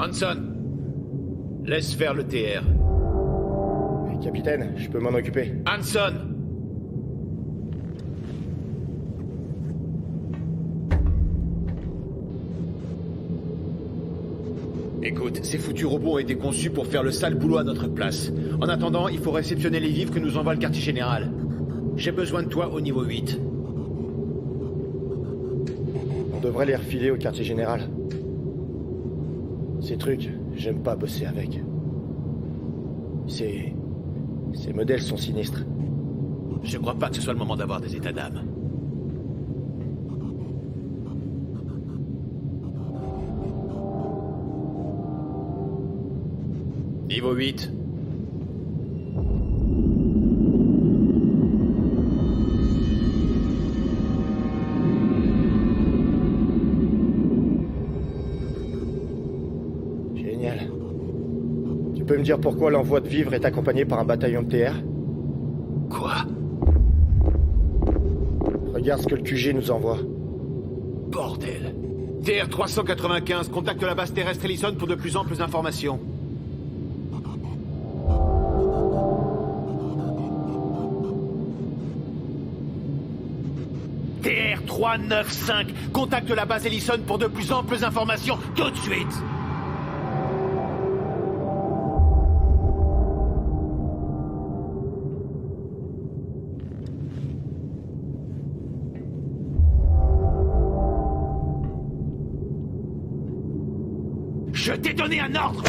Hanson, laisse faire le TR. Capitaine, je peux m'en occuper. Hanson! Écoute, ces foutus robots ont été conçus pour faire le sale boulot à notre place. En attendant, il faut réceptionner les vivres que nous envoie le quartier général. J'ai besoin de toi au niveau 8. On devrait les refiler au quartier général. Ces trucs, j'aime pas bosser avec. Ces modèles sont sinistres. Je crois pas que ce soit le moment d'avoir des états d'âme. Niveau 8. Génial. Tu peux me dire pourquoi l'envoi de vivres est accompagné par un bataillon de TR? Quoi? Regarde ce que le QG nous envoie. Bordel. TR 395, contacte la base terrestre Ellison pour de plus amples informations. TR 395, contacte la base Ellison pour de plus amples informations tout de suite. Je t'ai donné un ordre!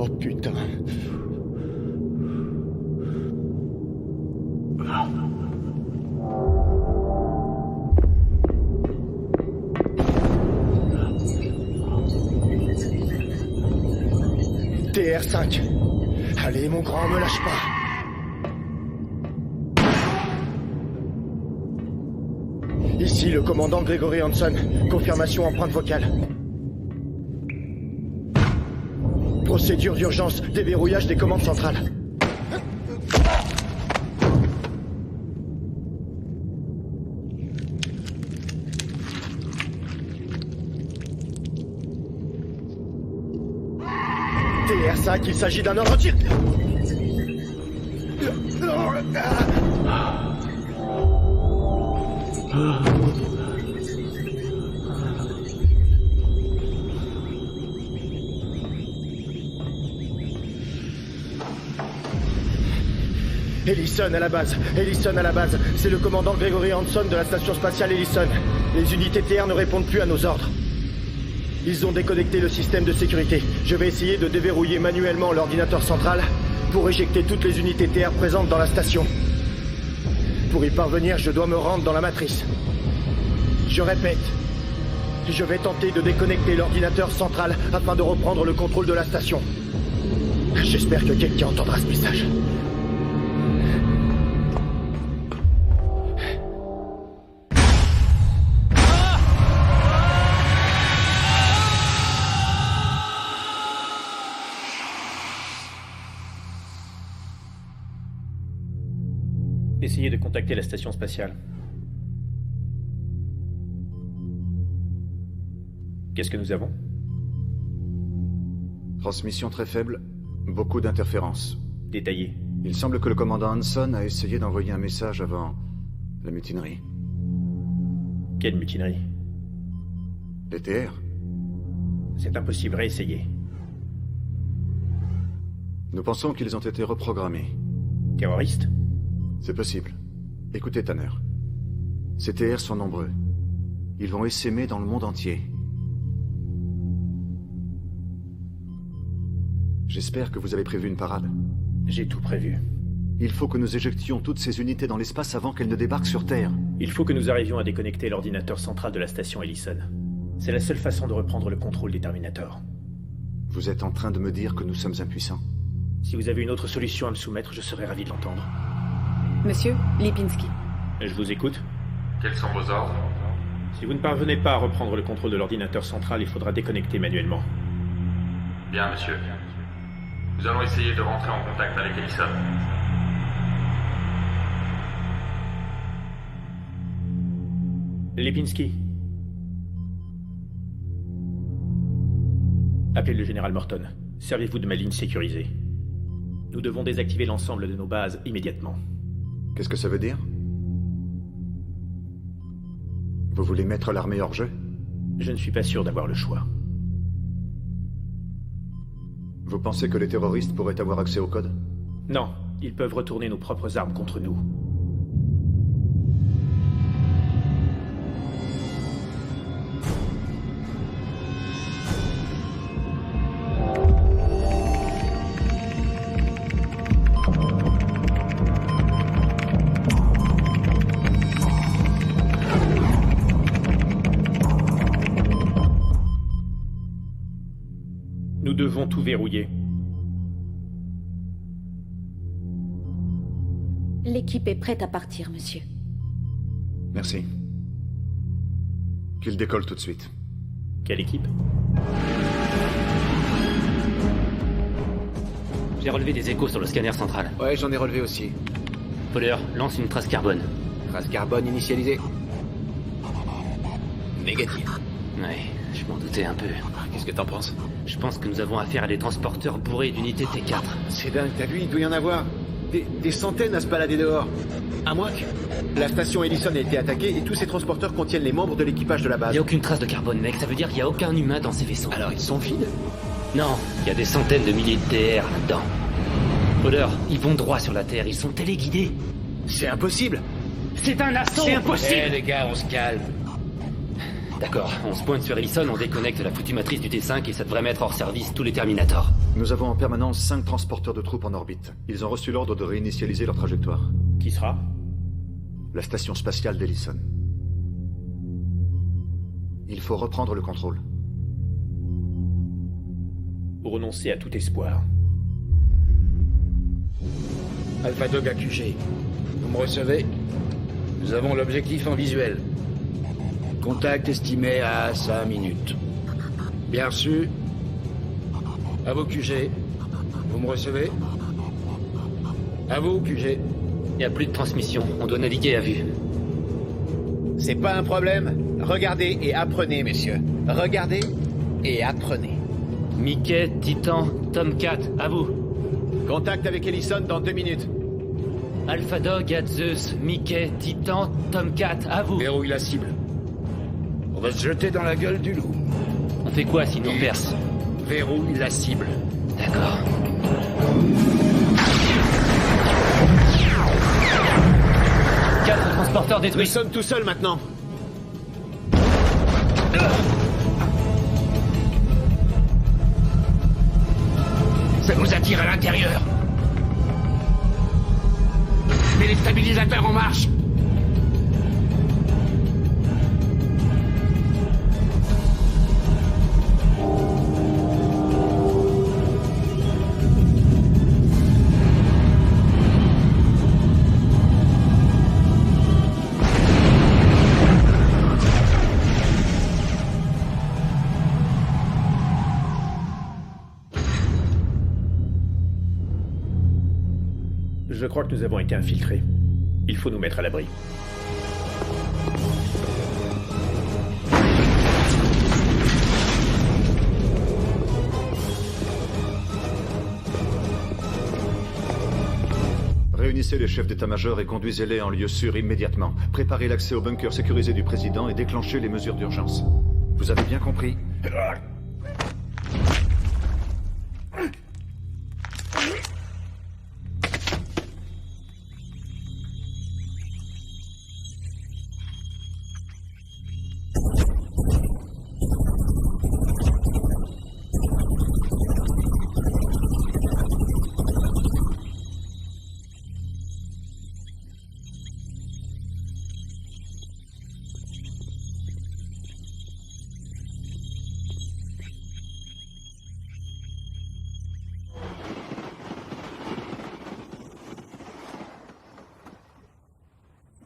Oh putain. TR5. Allez, mon grand, me lâche pas. Ici, le commandant Gregory Hanson. Confirmation empreinte vocale. Procédure d'urgence, déverrouillage des commandes centrales. TR5, il s'agit d'un ordre tir. Ellison à la base, Ellison à la base. C'est le commandant Gregory Hanson de la station spatiale Ellison. Les unités TR ne répondent plus à nos ordres. Ils ont déconnecté le système de sécurité. Je vais essayer de déverrouiller manuellement l'ordinateur central pour éjecter toutes les unités TR présentes dans la station. Pour y parvenir, je dois me rendre dans la matrice. Je répète, je vais tenter de déconnecter l'ordinateur central afin de reprendre le contrôle de la station. J'espère que quelqu'un entendra ce message. Essayez de contacter la station spatiale. Qu'est-ce que nous avons? Transmission très faible, beaucoup d'interférences. Détaillé. Il semble que le commandant Hanson a essayé d'envoyer un message avant la mutinerie. Quelle mutinerie? Les TR. C'est impossible, réessayez. Nous pensons qu'ils ont été reprogrammés. Terroristes? C'est possible. Écoutez, Tanner. Ces TR sont nombreux. Ils vont essaimer dans le monde entier. J'espère que vous avez prévu une parade. J'ai tout prévu. Il faut que nous éjections toutes ces unités dans l'espace avant qu'elles ne débarquent sur Terre. Il faut que nous arrivions à déconnecter l'ordinateur central de la station Ellison. C'est la seule façon de reprendre le contrôle des Terminators. Vous êtes en train de me dire que nous sommes impuissants? Si vous avez une autre solution à me soumettre, je serais ravi de l'entendre. Monsieur Lipinski. Je vous écoute. Quels sont vos ordres? Si vous ne parvenez pas à reprendre le contrôle de l'ordinateur central, il faudra déconnecter manuellement. Bien, monsieur. Nous allons essayer de rentrer en contact avec Ellison. Lipinski. Appelez le général Morton. Servez-vous de ma ligne sécurisée. Nous devons désactiver l'ensemble de nos bases immédiatement. Qu'est-ce que ça veut dire? Vous voulez mettre l'armée hors jeu? Je ne suis pas sûr d'avoir le choix. Vous pensez que les terroristes pourraient avoir accès au code? Non, ils peuvent retourner nos propres armes contre nous. Nous devons tout verrouiller. L'équipe est prête à partir, monsieur. Merci. Qu'il décolle tout de suite. Quelle équipe? J'ai relevé des échos sur le scanner central. Ouais, j'en ai relevé aussi. Fowler, lance une trace carbone. Trace carbone initialisée. Négatif. Ouais, je m'en doutais un peu. Qu'est-ce que t'en penses? Je pense que nous avons affaire à des transporteurs bourrés d'unités T4. C'est dingue, t'as vu, il doit y en avoir. Des centaines à se balader dehors. À moins que... La station Ellison a été attaquée et tous ces transporteurs contiennent les membres de l'équipage de la base. Y a aucune trace de carbone, mec. Ça veut dire qu'il y a aucun humain dans ces vaisseaux. Alors ils sont vides? Non, il y a des centaines de milliers de TR là-dedans. Fowler, ils vont droit sur la Terre. Ils sont téléguidés. C'est impossible. C'est un assaut. C'est impossible. Eh les gars, on se calme. D'accord, on se pointe sur Ellison, on déconnecte la foutue matrice du T5 et ça devrait mettre hors service tous les Terminators. Nous avons en permanence 5 transporteurs de troupes en orbite. Ils ont reçu l'ordre de réinitialiser leur trajectoire. Qui sera? La station spatiale d'Ellison. Il faut reprendre le contrôle. Vous renoncez à tout espoir. Alpha Dog à QG. Vous me recevez? Nous avons l'objectif en visuel. Contact estimé à 5 minutes. Bien reçu. À vous QG. Vous me recevez? À vous QG. Il n'y a plus de transmission, on doit naviguer à vue. C'est pas un problème. Regardez et apprenez, messieurs. Regardez et apprenez. Mickey, Titan, Tomcat, à vous. Contact avec Ellison dans 2 minutes. Alpha Dog, Zeus, Mickey, Titan, Tomcat, à vous. Verrouille la cible. On va se jeter dans la gueule du loup. On fait quoi si nous perce? Verrouille la cible. D'accord. Quatre transporteurs Nous détruits. sommes tout seuls maintenant. Ça nous attire à l'intérieur. Mets les stabilisateurs en marche. Je crois que nous avons été infiltrés. Il faut nous mettre à l'abri. Réunissez les chefs d'état-major et conduisez-les en lieu sûr immédiatement. Préparez l'accès au bunker sécurisé du président et déclenchez les mesures d'urgence. Vous avez bien compris?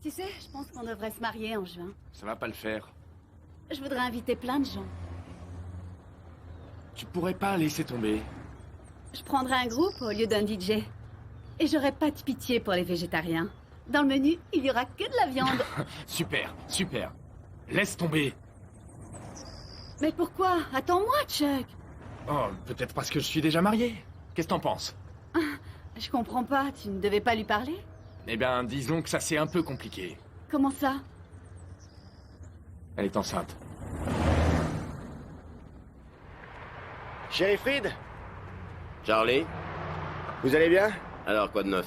Tu sais, je pense qu'on devrait se marier en juin. Ça va pas le faire. Je voudrais inviter plein de gens. Tu pourrais pas laisser tomber. Je prendrais un groupe au lieu d'un DJ. Et j'aurais pas de pitié pour les végétariens. Dans le menu, il y aura que de la viande. Super, super. Laisse tomber. Mais pourquoi? Attends-moi, Chuck. Oh, peut-être parce que je suis déjà marié. Qu'est-ce que t'en penses? Je comprends pas, tu ne devais pas lui parler? Eh bien, disons que ça c'est un peu compliqué. Comment ça? Elle est enceinte. Shérif Reed, Charlie? vous allez bien? Alors, quoi de neuf?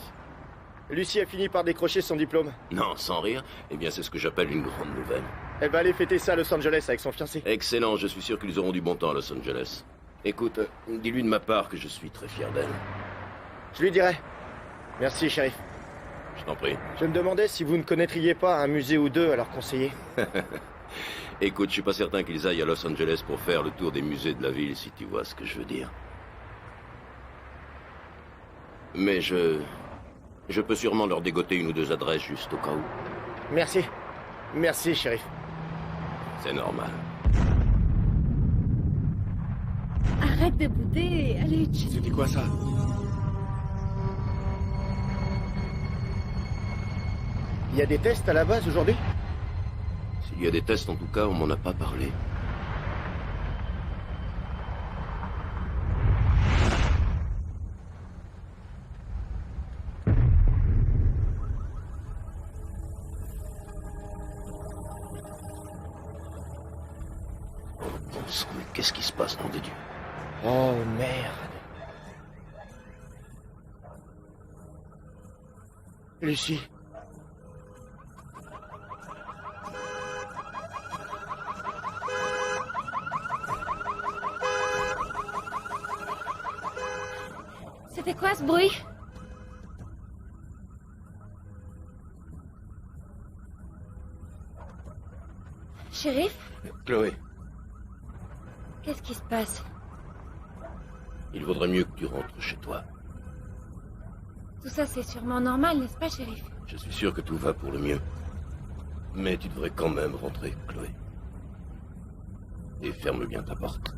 Lucie a fini par décrocher son diplôme. Non, sans rire. Eh bien, c'est ce que j'appelle une grande nouvelle. Elle va aller fêter ça à Los Angeles avec son fiancé. Excellent, je suis sûr qu'ils auront du bon temps à Los Angeles. Écoute, dis-lui de ma part que je suis très fier d'elle. Je lui dirai. Merci, shérif. Je t'en prie. Je me demandais si vous ne connaîtriez pas un musée ou deux à leur conseiller. Écoute, je suis pas certain qu'ils aillent à Los Angeles pour faire le tour des musées de la ville, si tu vois ce que je veux dire. Mais je peux sûrement leur dégoter une ou deux adresses juste au cas où. Merci. Merci, shérif. C'est normal. Arrête de bouder, allez, Chuck. C'était quoi ça? Il y a des tests à la base aujourd'hui? S'il y a des tests, en tout cas, on m'en a pas parlé. Bon sang, mais qu'est-ce qui se passe, nom de Dieu? Oh, merde. Lucie. C'était quoi ce bruit? Shérif? Chloé, Qu'est-ce qui se passe? il vaudrait mieux que tu rentres chez toi. Tout ça, c'est sûrement normal, n'est-ce pas, shérif? Je suis sûr que tout va pour le mieux. Mais tu devrais quand même rentrer, Chloé. Et ferme bien ta porte.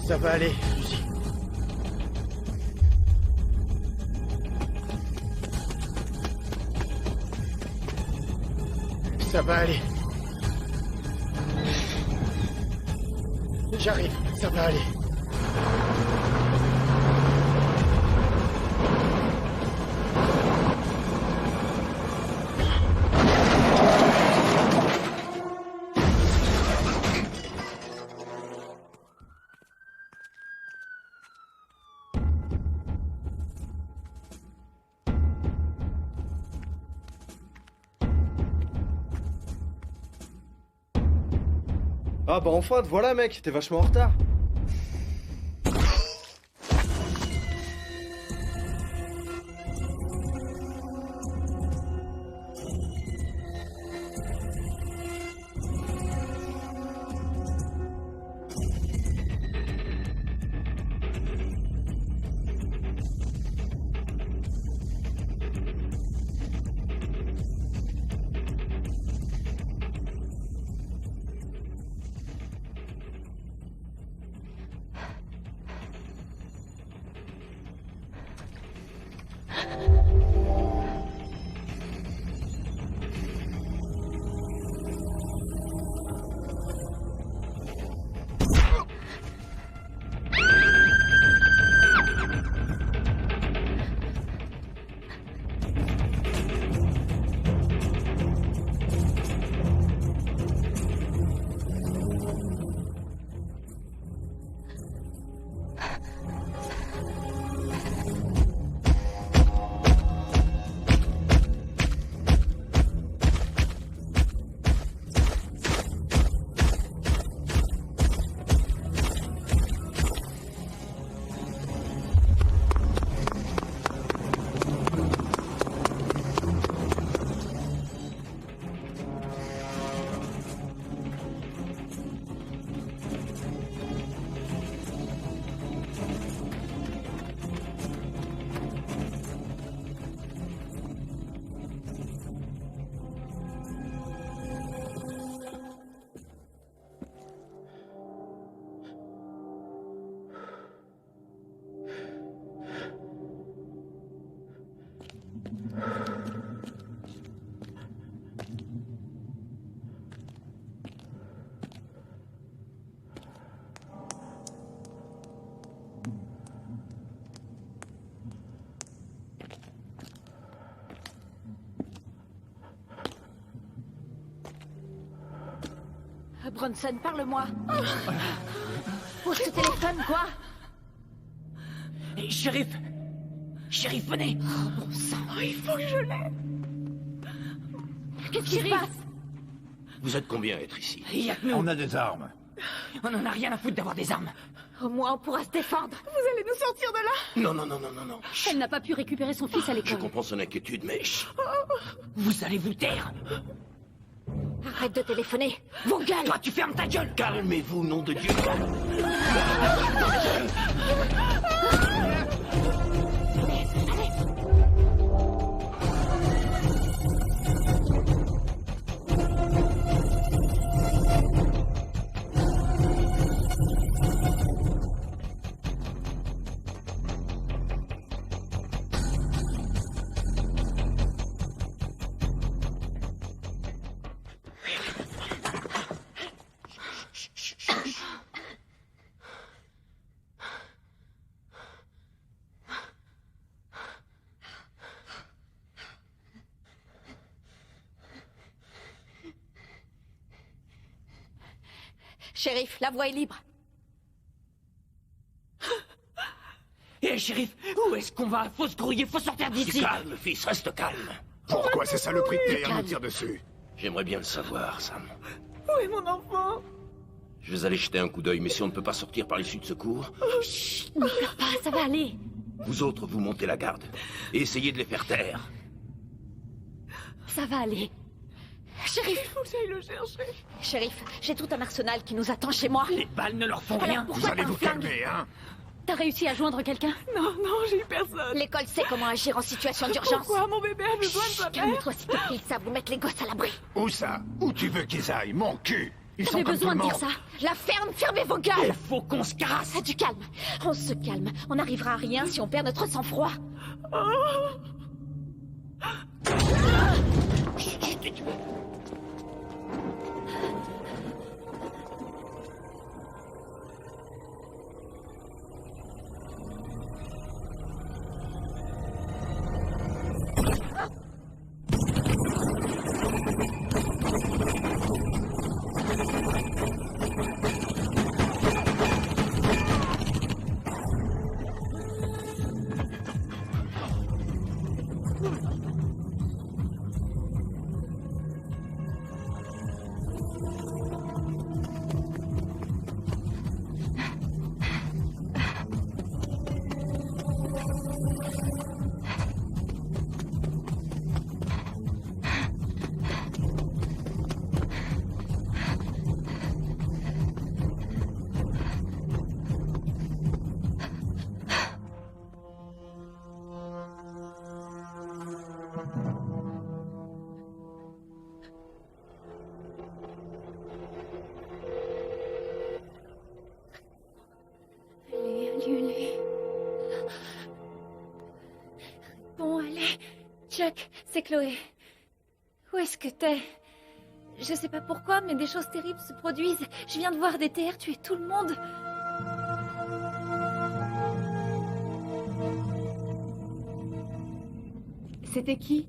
Ça va aller, Lucie. Ça va aller. J'arrive, ça va aller. Ah bah enfin, te voilà mec, t'es vachement en retard. Bronson, parle-moi. Pose ce téléphone, quoi. Shérif! Shérif, venez! Oh, bon sang. Oh, il faut que je l'aide. Qu'est-ce qui se passe? Vous êtes combien à être ici? Il y a que nous. On a des armes. On en a rien à foutre d'avoir des armes. Au moins, on pourra se défendre. Vous allez nous sortir de là? Non, non, non, non, non, non. Elle n'a pas pu récupérer son fils à Je l'école. comprends son inquiétude, mais... chut. Vous allez vous taire. Arrête de téléphoner. Vos gueules. Toi, tu fermes ta gueule. Calmez-vous, nom de Dieu. Shérif, la voie est libre. Hé, shérif, où est-ce qu'on va? Faut se grouiller, faut sortir d'ici. Calme, fils, reste calme. Pourquoi ces saloperies de derrière nous tirent dessus? J'aimerais bien le savoir, Sam. Où est mon enfant? Je vais aller jeter un coup d'œil, mais si on ne peut pas sortir par l'issue de secours, Chut, ne pleure pas, ça va aller. vous autres, vous montez la garde. Et essayez de les faire taire. Ça va aller. Shérif! Il faut que j'aille le chercher. Shérif, j'ai tout un arsenal qui nous attend chez moi. Les balles ne leur font Alors rien. pourquoi Vous allez t'as un vous flingue? calmer, hein? T'as réussi à joindre quelqu'un? Non, non, j'ai eu personne. L'école sait comment agir en situation d'urgence. Pourquoi mon bébé a besoin de sa mère? Calme-toi s'il te plaît, ils savent vous mettre les gosses à l'abri. Où ça? Où tu veux qu'ils aillent? Mon cul! Ils sont J'avais comme tout besoin le de dire monde. ça. La ferme, fermez vos Il gueules. faut qu'on se casse. Du calme. On se calme. On n'arrivera à rien si on perd notre sang-froid. Bon, allez. Chuck, c'est Chloé. Où est-ce que t'es? Je sais pas pourquoi, mais des choses terribles se produisent. Je viens de voir des TR tuer tout le monde. C'était qui?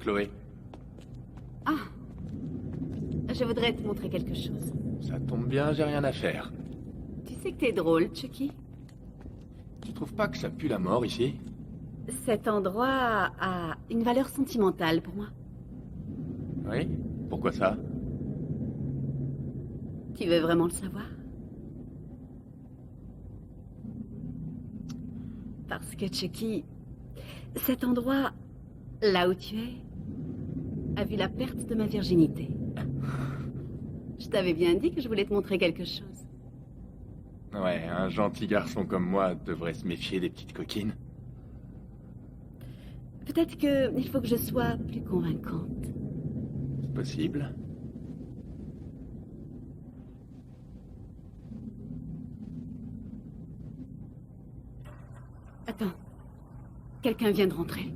Chloé, Ah. Je voudrais te montrer quelque chose. Ça tombe bien, j'ai rien à faire. Tu sais que t'es drôle, Chucky. Tu trouves pas que ça pue la mort ici? Cet endroit a une valeur sentimentale pour moi. Oui? Pourquoi ça? Tu veux vraiment le savoir? Parce que Chucky, cet endroit, là où tu es, a vu la perte de ma virginité. Je t'avais bien dit que je voulais te montrer quelque chose. Ouais, un gentil garçon comme moi devrait se méfier des petites coquines. Peut-être qu'il faut que je sois plus convaincante. C'est possible. Attends. Quelqu'un vient de rentrer.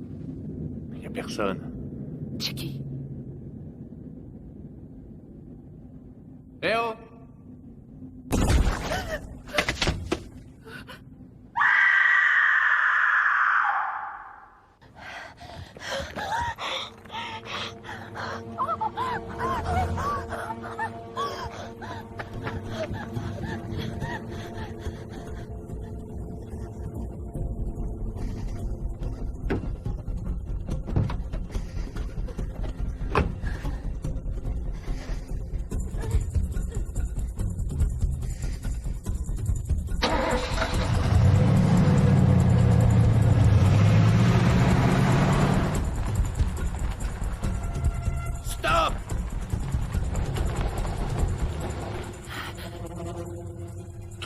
Il y a personne. Chucky. Eh oh!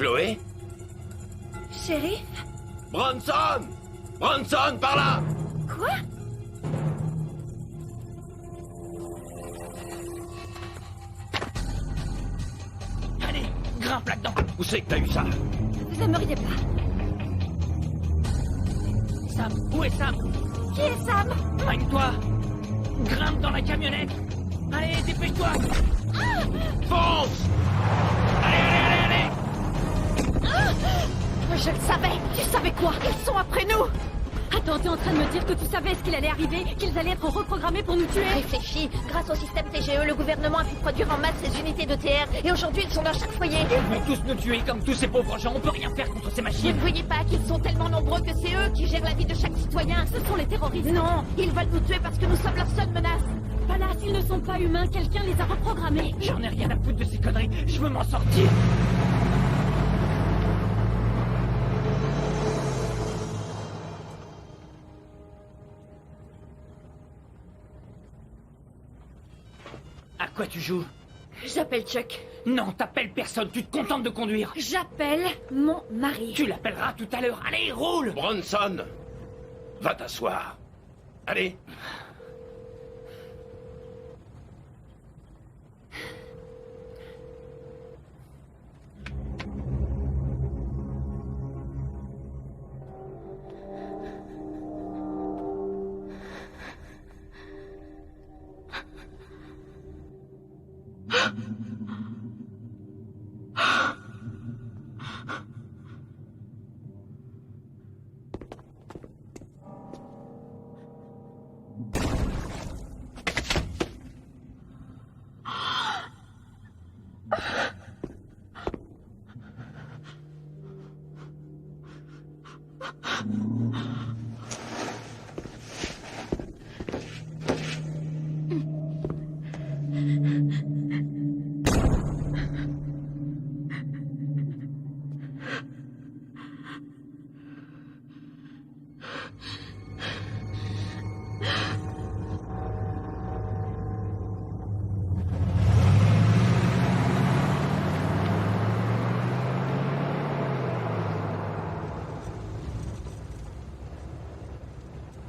Chloé? Chérie? Bronson! Bronson, par là! Quoi? Allez, grimpe là-dedans. Où c'est que t'as eu ça? Vous aimeriez pas. Sam, où est Sam? Qui est Sam? Soigne-toi. Grimpe dans la camionnette. Allez, dépêche-toi. Ah! Fonce! Allez. Je le savais. Tu savais quoi? Ils sont après nous. Attends, t'es en train de me dire que tu savais ce qu'il allait arriver, qu'ils allaient être reprogrammés pour nous tuer? Réfléchis. Grâce au système TGE, le gouvernement a pu produire en masse ces unités de TR. Et aujourd'hui, ils sont dans chaque foyer. Ils vont tous nous tuer comme tous ces pauvres gens. On peut rien faire contre ces Vous machines. ne voyez pas qu'ils sont tellement nombreux que c'est eux qui gèrent la vie de chaque citoyen? Ce sont les terroristes. Non, ils veulent nous tuer parce que nous sommes leur seule menace. Palas, ils ne sont pas humains, quelqu'un les a reprogrammés. J'en ai rien à foutre de ces conneries. Je veux m'en sortir. À quoi tu joues? J'appelle Chuck. Non, t'appelles personne. Tu te contentes de conduire. J'appelle mon mari. Tu l'appelleras tout à l'heure. Allez, roule! Bronson! Va t'asseoir. Allez.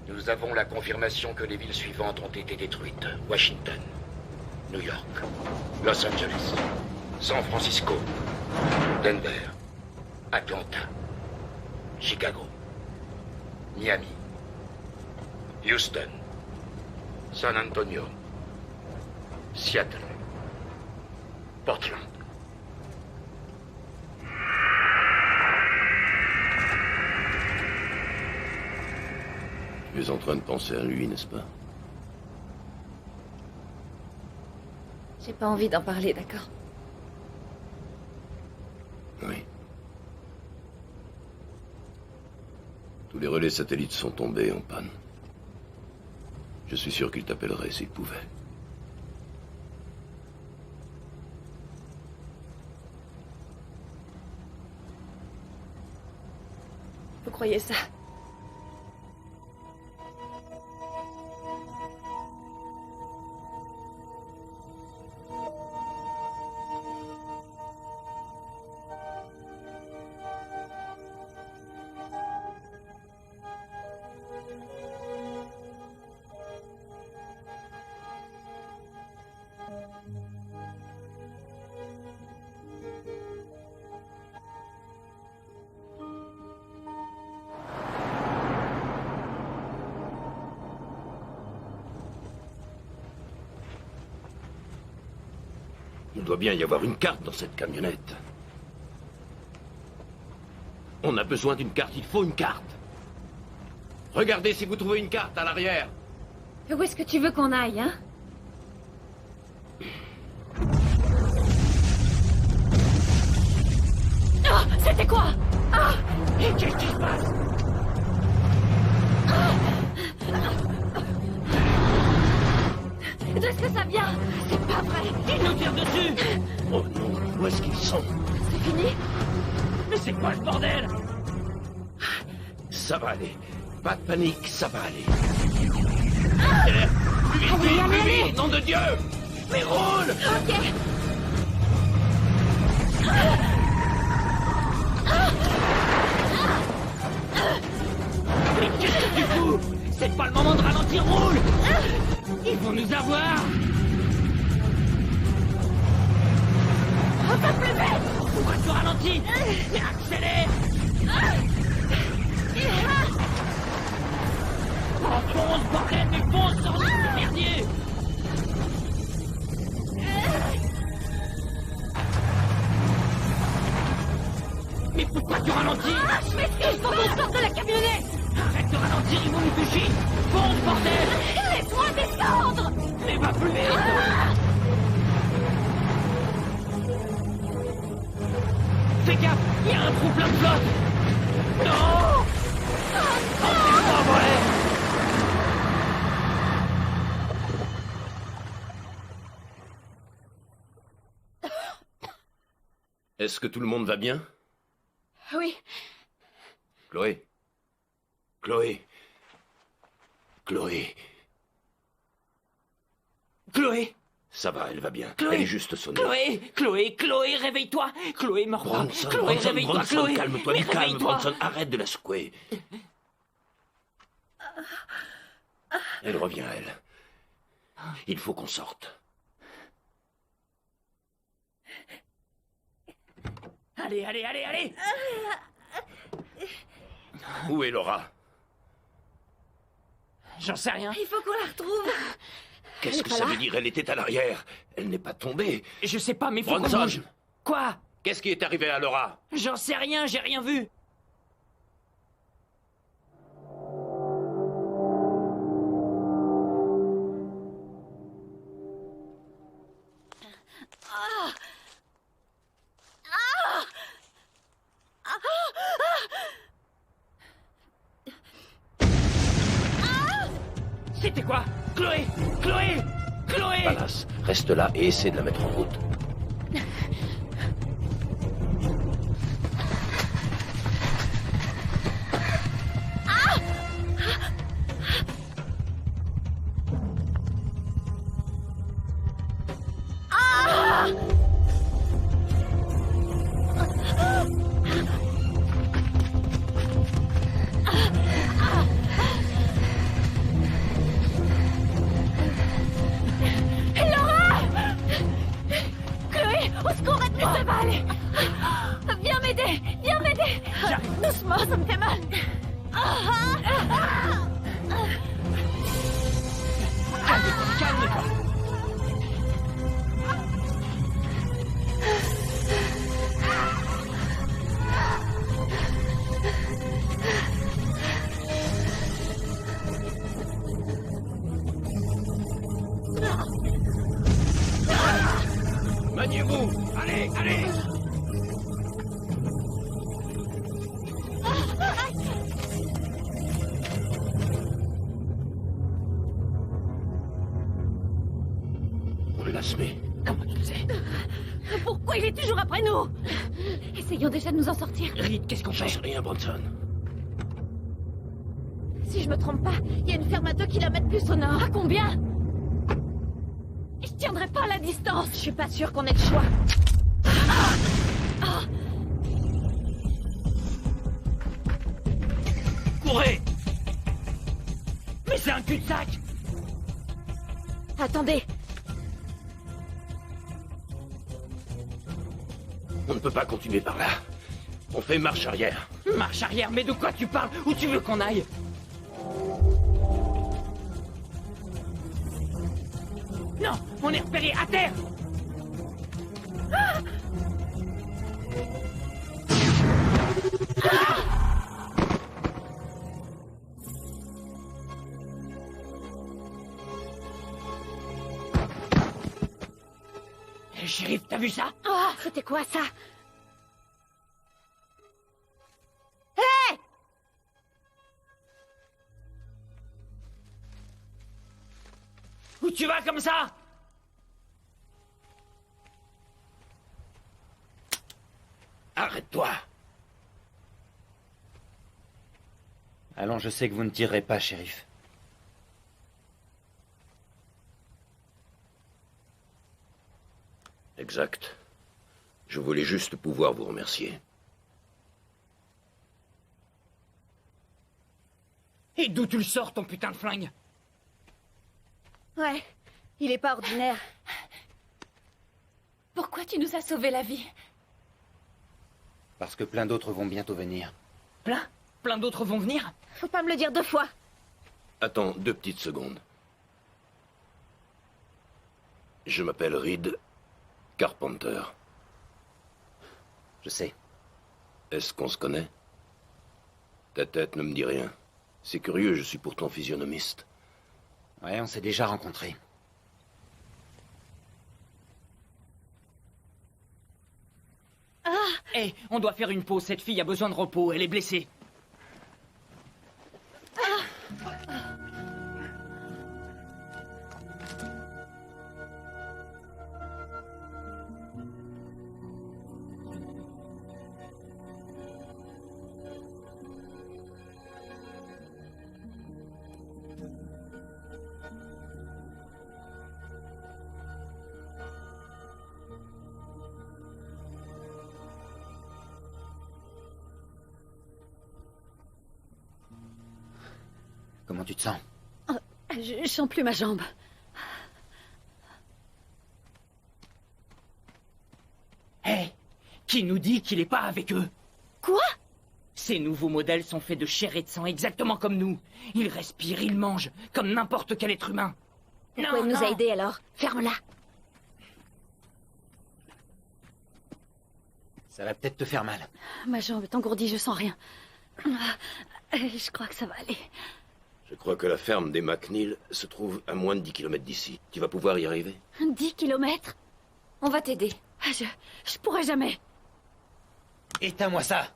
Nous avons la confirmation que les villes suivantes ont été détruites. Washington, New York, Los Angeles, San Francisco, Denver, Atlanta, Chicago, Miami, Houston, San Antonio, Seattle, Portland. Tu es en train de penser à lui, n'est-ce pas? J'ai pas envie d'en parler, d'accord? Oui. Tous les relais satellites sont tombés en panne. Je suis sûr qu'il t'appellerait s'il pouvait. Vous croyez ça? Il doit bien y avoir une carte dans cette camionnette. On a besoin d'une carte, il faut une carte. Regardez si vous trouvez une carte à l'arrière. Où est-ce que tu veux qu'on aille, hein? Ah! C'était quoi? Ah! Et qu'est-ce qui se passe? D'où est-ce que ça vient? C'est pas vrai! Ils nous tirent dessus! Oh non, où est-ce qu'ils sont? C'est fini? Mais c'est quoi ce bordel? Ça va aller. Pas de panique, ça va aller. Ah! Plus vite, plus vite, nom de Dieu! Mais roule! Ok! avoir! Un peu plus vite! Pourquoi tu ralentis? Mais accélère! Oh, fonce, bordel, mais fonce, sors de ce merdier! Mais pourquoi tu ralentis? Je m'excuse pour qu'on sorte de la camionnette! Arrête de ralentir, ils vont nous toucher! Fonce, bordel! Laisse-moi descendre! Mais va plus vite! Fais gaffe, il y a un trou plein de flotte! Non! Enterre-moi, volet! Est-ce que tout le monde va bien? Oui. Chloé? Chloé? Chloé? Chloé! Ça va, elle va bien. Chloé. Elle est juste sonnée. Chloé, réveille-toi! Chloé, me reprend! Bronson, Chloé, Bronson, réveille-toi, Bronson, Chloé! calme-toi, Mais calme, réveille-toi. Bronson, arrête de la secouer. Elle revient, elle. Il faut qu'on sorte. Allez! Où est Laura? J'en sais rien. Il faut qu'on la retrouve. Qu'est-ce que ça veut dire? Elle était à l'arrière. Elle n'est pas tombée. Je sais pas, mais faut qu'on Bronson! bouge. Quoi? Qu'est-ce qui est arrivé à Laura? J'en sais rien, j'ai rien vu. C'était quoi? Chloé! Palace, reste là et essaie de la mettre en route. Ça va aller. Viens m'aider. Doucement, ça me fait mal. Calme-toi. Maniez-vous! Allez! On l'a semé. Comment tu le sais? Pourquoi il est toujours après nous? Essayons déjà de nous en sortir. Reed, qu'est-ce qu'on J'en fait? sais rien, Bronson. Si je me trompe pas, il y a une ferme à 2 kilomètres plus au nord. À combien? Je tiendrai pas la distance. Je suis pas sûre qu'on ait le choix. Courez! Mais c'est un cul-de-sac! Attendez. On ne peut pas continuer par là. On fait marche arrière. Marche arrière, mais de quoi tu parles? Où tu veux qu'on aille? Non, on est repéré à terre! Shérif, t'as vu ça? Oh, c'était quoi ça? Hé! Où tu vas comme ça? Arrête-toi! Allons, je sais que vous ne tirerez pas, shérif. Exact. Je voulais juste pouvoir vous remercier. Et d'où tu le sors, ton putain de flingue? Ouais, Il est pas ordinaire. Pourquoi tu nous as sauvé la vie? Parce que plein d'autres vont bientôt venir. Plein d'autres vont venir? Faut pas me le dire 2 fois. Attends 2 petites secondes. Je m'appelle Reed Carpenter. Je sais. Est-ce qu'on se connaît? Ta tête ne me dit rien. C'est curieux, je suis pourtant physionomiste. Ouais, on s'est déjà rencontrés. Hé, on doit faire une pause. Cette fille a besoin de repos. Elle est blessée. Comment tu te sens? Je sens plus ma jambe. Hé, qui nous dit qu'il est pas avec eux? Quoi? Ces nouveaux modèles sont faits de chair et de sang, exactement comme nous. Ils respirent, ils mangent, comme n'importe quel être humain. Pourquoi il nous a aidés alors? Ferme-la. Ça va peut-être te faire mal. Ma jambe est engourdie, je sens rien. Je crois que ça va aller. Je crois que la ferme des McNeil se trouve à moins de 10 km d'ici. Tu vas pouvoir y arriver? 10 kilomètres? On va t'aider. Je pourrais jamais. Éteins-moi ça!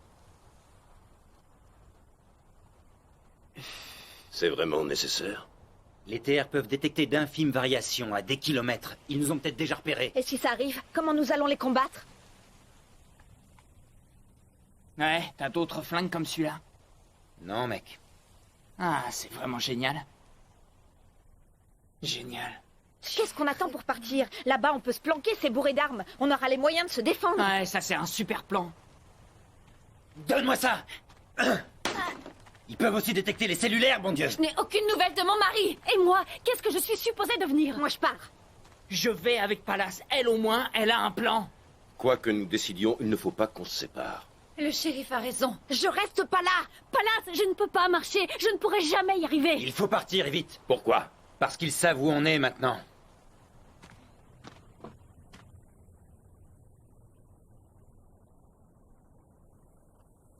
C'est vraiment nécessaire? Les TR peuvent détecter d'infimes variations à des kilomètres. Ils nous ont peut-être déjà repérés. Et si ça arrive, comment nous allons les combattre? Ouais, t'as d'autres flingues comme celui-là? Non, mec. Ah, c'est vraiment génial. Génial. Qu'est-ce qu'on attend pour partir? Là-bas, on peut se planquer, c'est bourré d'armes. On aura les moyens de se défendre. Ouais, ça c'est un super plan. Donne-moi ça! Ils peuvent aussi détecter les cellulaires, bon Dieu! Je n'ai aucune nouvelle de mon mari. Et moi, qu'est-ce que je suis supposée devenir? Moi, je pars. Je vais avec Pallas. Elle, au moins, elle a un plan. Quoi que nous décidions, il ne faut pas qu'on se sépare. Le shérif a raison. Je reste pas là. Pallas, je ne peux pas marcher. Je ne pourrai jamais y arriver. Il faut partir, et vite. Pourquoi? Parce qu'ils savent où on est maintenant.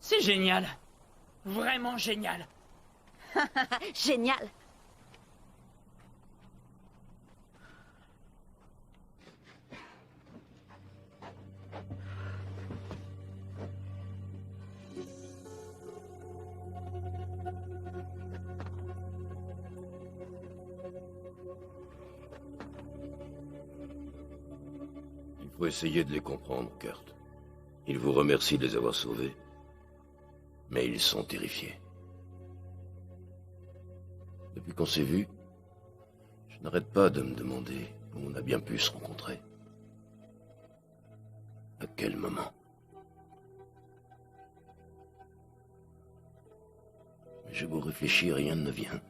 C'est génial. Vraiment génial. Génial. Il faut essayer de les comprendre, Kurt. Ils vous remercient de les avoir sauvés. Mais ils sont terrifiés. Depuis qu'on s'est vus, je n'arrête pas de me demander où on a bien pu se rencontrer. À quel moment? Mais j'ai beau réfléchir, rien ne vient.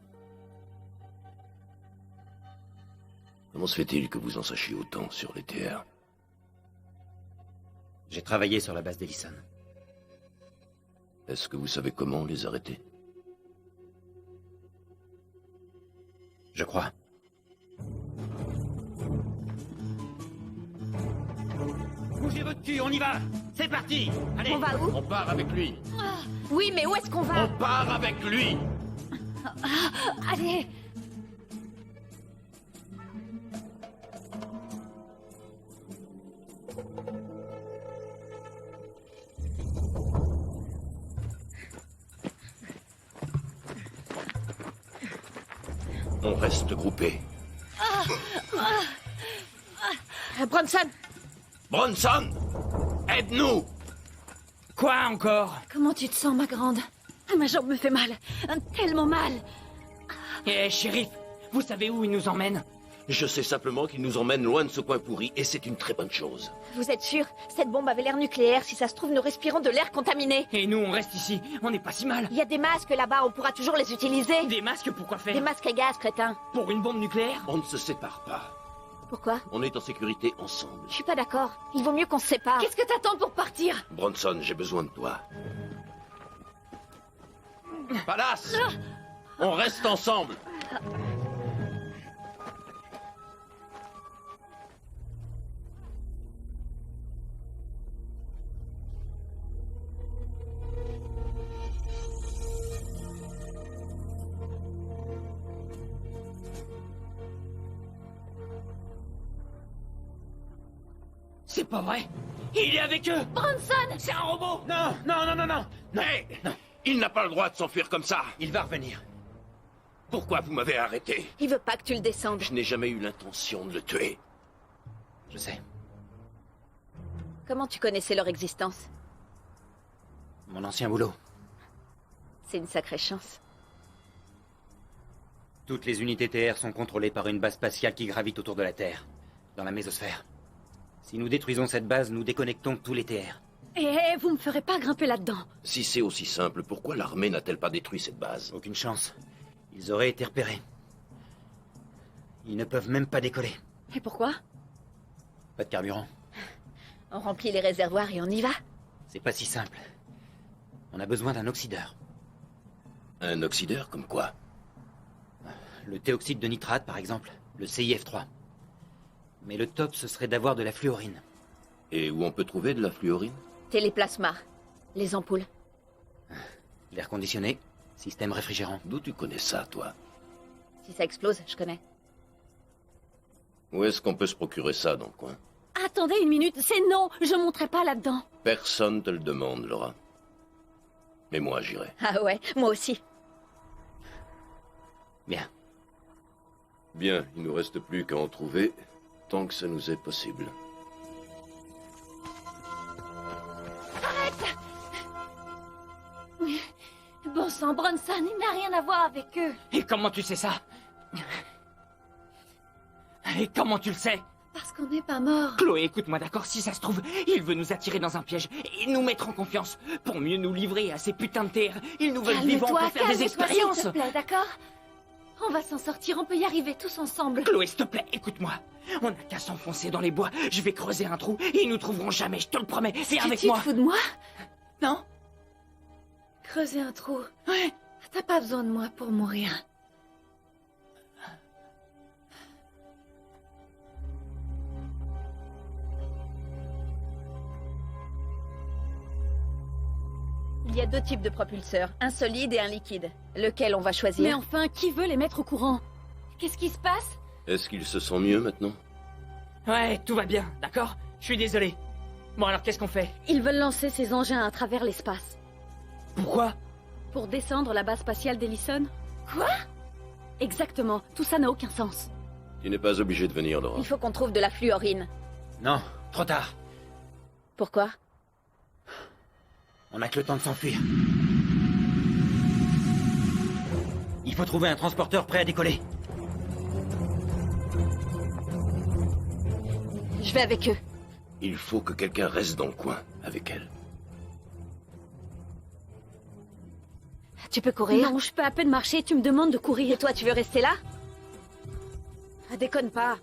Comment se fait-il que vous en sachiez autant sur les TR? J'ai travaillé sur la base d'Ellison. Est-ce que vous savez comment les arrêter? Je crois. Bougez votre cul, on y va! C'est parti! Allez! On va où? On part avec lui! Oui, mais où est-ce qu'on va? On part avec lui! Allez! On reste groupés. Bronson! Bronson! Aide-nous! Quoi encore? Comment tu te sens, ma grande? Ma jambe me fait mal. Tellement mal. Eh, shérif, vous savez où il nous emmène? Je sais simplement qu'il nous emmène loin de ce coin pourri, et c'est une très bonne chose. Vous êtes sûr? Cette bombe avait l'air nucléaire. Si ça se trouve, nous respirons de l'air contaminé. Et nous, on reste ici. On n'est pas si mal. Il y a des masques là-bas, on pourra toujours les utiliser. Des masques pour quoi faire? Des masques à gaz, crétin. Pour une bombe nucléaire? On ne se sépare pas. Pourquoi? On est en sécurité ensemble. Je suis pas d'accord. Il vaut mieux qu'on se sépare. Qu'est-ce que t'attends pour partir? Bronson, j'ai besoin de toi. Palace! On reste ensemble! C'est pas vrai. Il est avec eux. Bronson! C'est un robot. Non, non, non, non, non. Mais il n'a pas le droit de s'enfuir comme ça. Il va revenir. Pourquoi vous m'avez arrêté? Il veut pas que tu le descendes. Je n'ai jamais eu l'intention de le tuer. Je sais. Comment tu connaissais leur existence? Mon ancien boulot. C'est une sacrée chance. Toutes les unités TR sont contrôlées par une base spatiale qui gravite autour de la Terre, dans la mésosphère. Si nous détruisons cette base, nous déconnectons tous les TR. Vous me ferez pas grimper là-dedans. Si c'est aussi simple, pourquoi l'armée n'a-t-elle pas détruit cette base? Aucune chance. Ils auraient été repérés. Ils ne peuvent même pas décoller. Et pourquoi? Pas de carburant. On remplit les réservoirs et on y va. C'est pas si simple. On a besoin d'un oxydeur. Un oxydeur comme quoi? Le théoxyde de nitrate, par exemple. Le CIF3. Mais le top, ce serait d'avoir de la fluorine. Et où on peut trouver de la fluorine? Téléplasma. Les ampoules. L'air conditionné. Système réfrigérant. D'où tu connais ça, toi? Si ça explose, je connais. Où est-ce qu'on peut se procurer ça dans le coin? Attendez une minute, c'est non, je monterai pas là-dedans. Personne te le demande, Laura. Mais moi, j'irai. Ah ouais, moi aussi. Bien. Bien, il nous reste plus qu'à en trouver, tant que ça nous est possible. Arrête! Bon sang, Bronson, il n'a rien à voir avec eux. Et comment tu sais ça? Et comment tu le sais? Parce qu'on n'est pas mort. Chloé, écoute-moi, d'accord? Si ça se trouve, il veut nous attirer dans un piège et nous mettre en confiance pour mieux nous livrer à ces putains de terres. Ils nous veulent vivants pour faire des expériences. S'il te plaît, d'accord? On va s'en sortir, on peut y arriver tous ensemble. Chloé, s'il te plaît, écoute-moi. On n'a qu'à s'enfoncer dans les bois. Je vais creuser un trou et ils nous trouveront jamais, je te le promets. Viens avec moi. Tu te fous de moi? Non? Creuser un trou? Ouais. T'as pas besoin de moi pour mourir. Il y a deux types de propulseurs, un solide et un liquide. Lequel on va choisir? Mais enfin, qui veut les mettre au courant? Qu'est-ce qui se passe? Est-ce qu'ils se sent mieux maintenant? Ouais, tout va bien, d'accord? Je suis désolé. Bon, alors qu'est-ce qu'on fait? Ils veulent lancer ces engins à travers l'espace. Pourquoi? Pour descendre la base spatiale d'Ellison. Quoi? Exactement, tout ça n'a aucun sens. Tu n'es pas obligé de venir, Laura. Il faut qu'on trouve de la fluorine. Non, trop tard. Pourquoi? On n'a que le temps de s'enfuir. Il faut trouver un transporteur prêt à décoller. Je vais avec eux. Il faut que quelqu'un reste dans le coin, avec elle. Tu peux courir? Non, je peux à peine marcher, tu me demandes de courir. Et toi, tu veux rester là? Ah, déconne pas.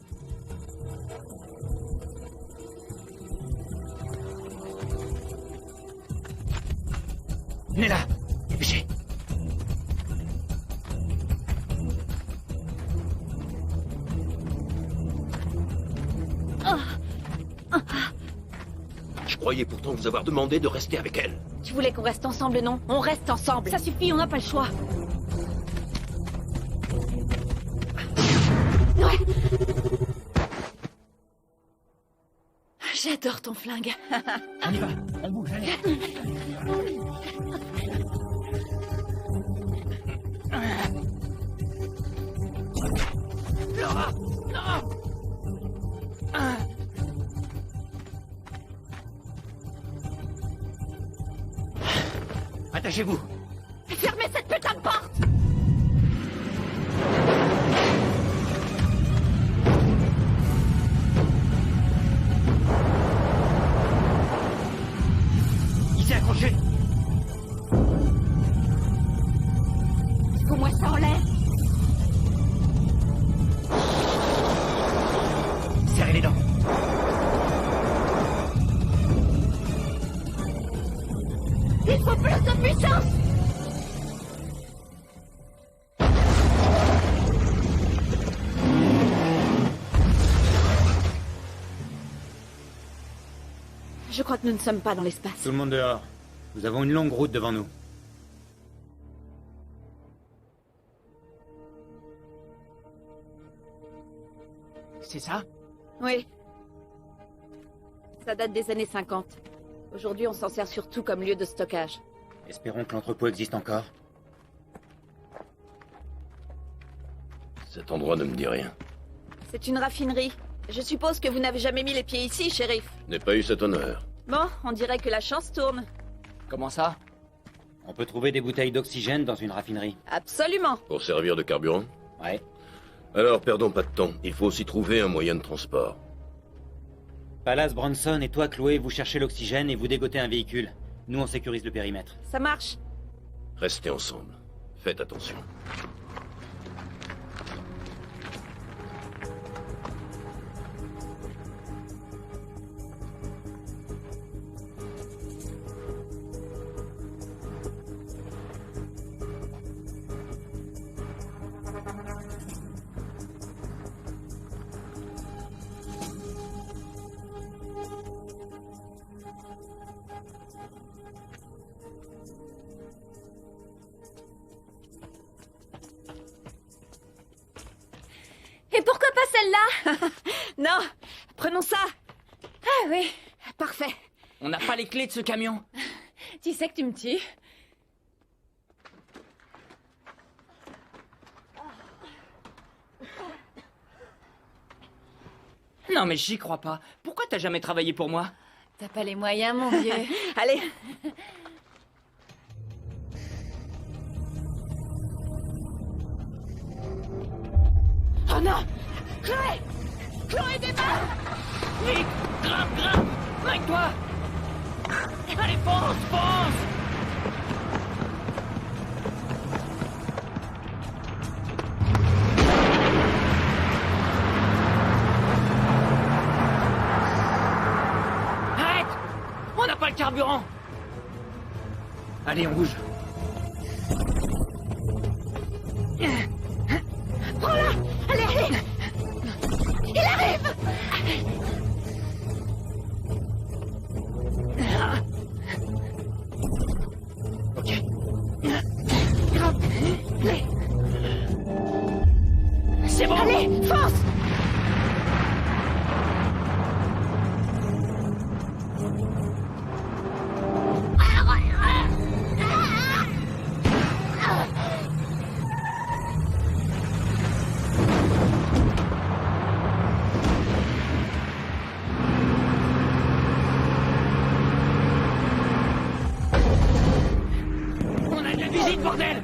Venez là, dépêchez. Je croyais pourtant vous avoir demandé de rester avec elle. Tu voulais qu'on reste ensemble, non? On reste ensemble. Ça suffit, on n'a pas le choix. Ouais. J'adore ton flingue. On y va, on bouge, allez. Laura, non! Attachez-vous. Fermez cette putain de porte! Il s'est accroché. Fous-moi ça en l'air! Il faut plus de puissance! Je crois que nous ne sommes pas dans l'espace. Tout le monde dehors. Nous avons une longue route devant nous. C'est ça? Oui. Ça date des années 50. Aujourd'hui, on s'en sert surtout comme lieu de stockage. Espérons que l'entrepôt existe encore. Cet endroit ne me dit rien. C'est une raffinerie. Je suppose que vous n'avez jamais mis les pieds ici, shérif. Je n'ai pas eu cet honneur. Bon, on dirait que la chance tourne. Comment ça? On peut trouver des bouteilles d'oxygène dans une raffinerie. Absolument. Pour servir de carburant? Ouais. Alors, perdons pas de temps. Il faut aussi trouver un moyen de transport. Palace, Bronson et toi, Chloé, vous cherchez l'oxygène et vous dégotez un véhicule. Nous, on sécurise le périmètre. Ça marche. Restez ensemble. Faites attention. Et pourquoi pas celle-là? Non, prenons ça. Ah oui. Parfait. On n'a pas les clés de ce camion. Tu sais que tu me tues. Non mais j'y crois pas. Pourquoi t'as jamais travaillé pour moi? T'as pas les moyens, mon vieux. Allez. Oh non! Chloé! Chloé, démarre! Vite! Grimpe, grimpe! Mec-toi! Allez, fonce, fonce! Arrête! On n'a pas le carburant! Allez, on bouge. Prends-la! Allez, allez! Il arrive! Ok. Grimpe! C'est bon! Allez, fonce! On a de la visite, bordel!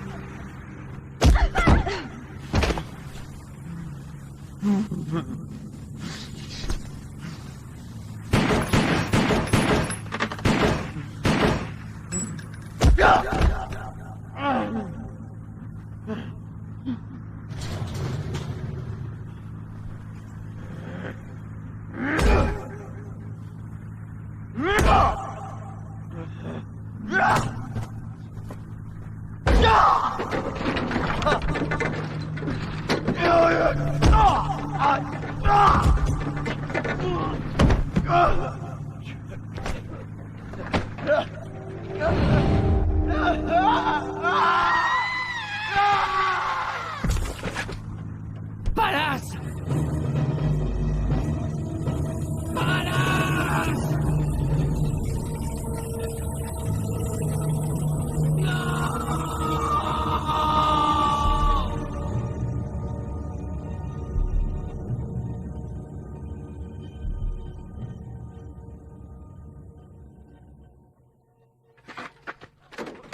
Palace! Palace!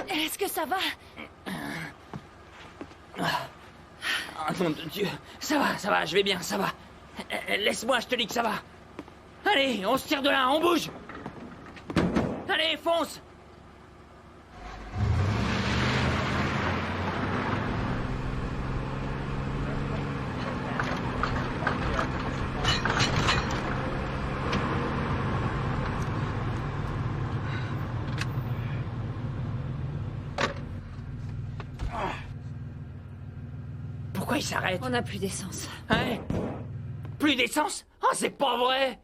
Est-ce que ça va? Oh nom de Dieu! Ça va, je vais bien, ça va. Laisse-moi, je te dis que ça va. Allez, on se tire de là, on bouge! Allez, fonce! Pourquoi il s'arrête? On n'a plus d'essence. Hein? Plus d'essence? Oh, c'est pas vrai!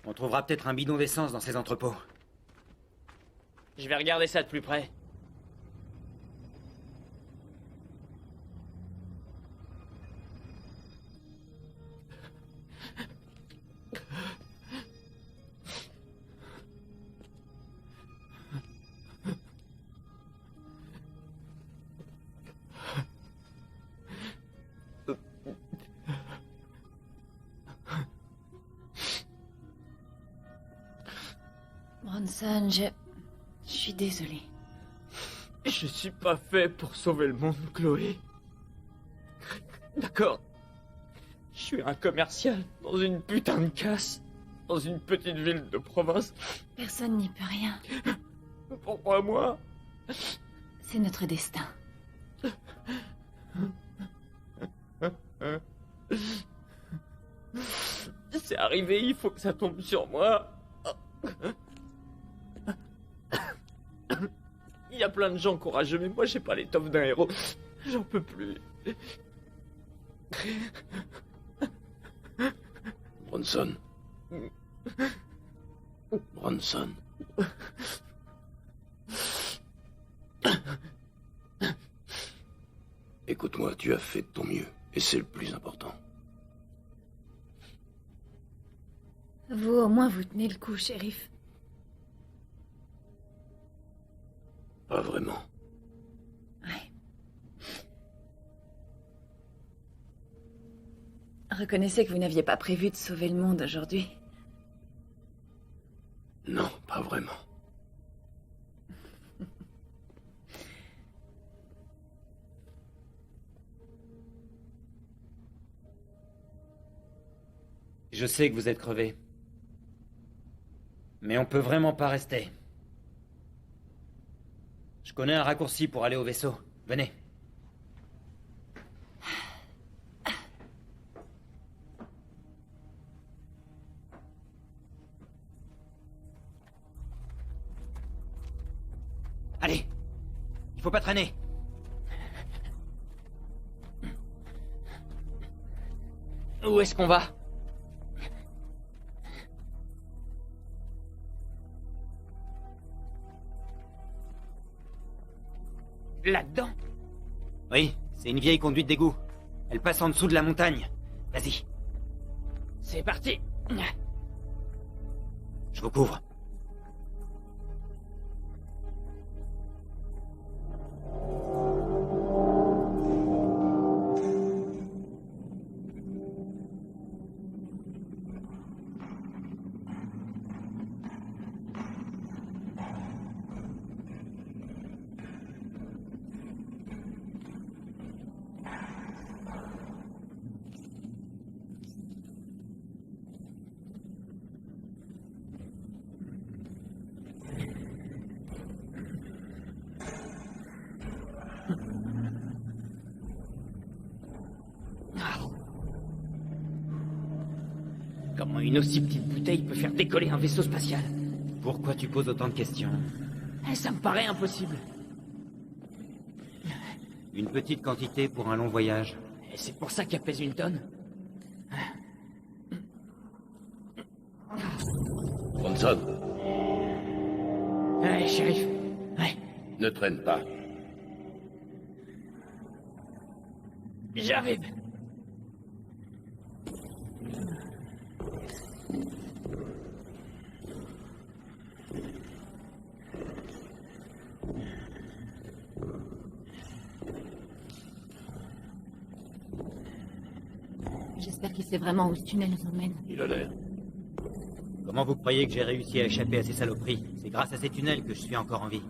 On trouvera peut-être un bidon d'essence dans ces entrepôts. Je vais regarder ça de plus près. Bronson, je suis désolée. Je suis pas fait pour sauver le monde, Chloé. D'accord. Je suis un commercial dans une putain de casse, dans une petite ville de province. Personne n'y peut rien. Pourquoi moi? C'est notre destin. C'est arrivé, il faut que ça tombe sur moi. Il y a plein de gens courageux, mais moi j'ai pas l'étoffe d'un héros. J'en peux plus. Bronson. Bronson. Écoute-moi, tu as fait de ton mieux, et c'est le plus important. Vous, au moins, vous tenez le coup, shérif. Pas vraiment. Ouais. Reconnaissez que vous n'aviez pas prévu de sauver le monde aujourd'hui. Non, pas vraiment. Je sais que vous êtes crevé. Mais on peut vraiment pas rester. Je connais un raccourci pour aller au vaisseau. Venez. Allez. Il faut pas traîner. Où est-ce qu'on va? Là-dedans? Oui, c'est une vieille conduite d'égout. Elle passe en dessous de la montagne. Vas-y. C'est parti. Je vous couvre. Comment une aussi petite bouteille peut faire décoller un vaisseau spatial? Pourquoi tu poses autant de questions? Ça me paraît impossible. Une petite quantité pour un long voyage. Et c'est pour ça qu'elle pèse une tonne? Bronson. Allez, shérif. Ouais. Ne traîne pas. J'arrive. J'espère qu'il sait vraiment où ce tunnel nous emmène. Il a l'air. Comment vous croyez que j'ai réussi à échapper à ces saloperies? C'est grâce à ces tunnels que je suis encore en vie.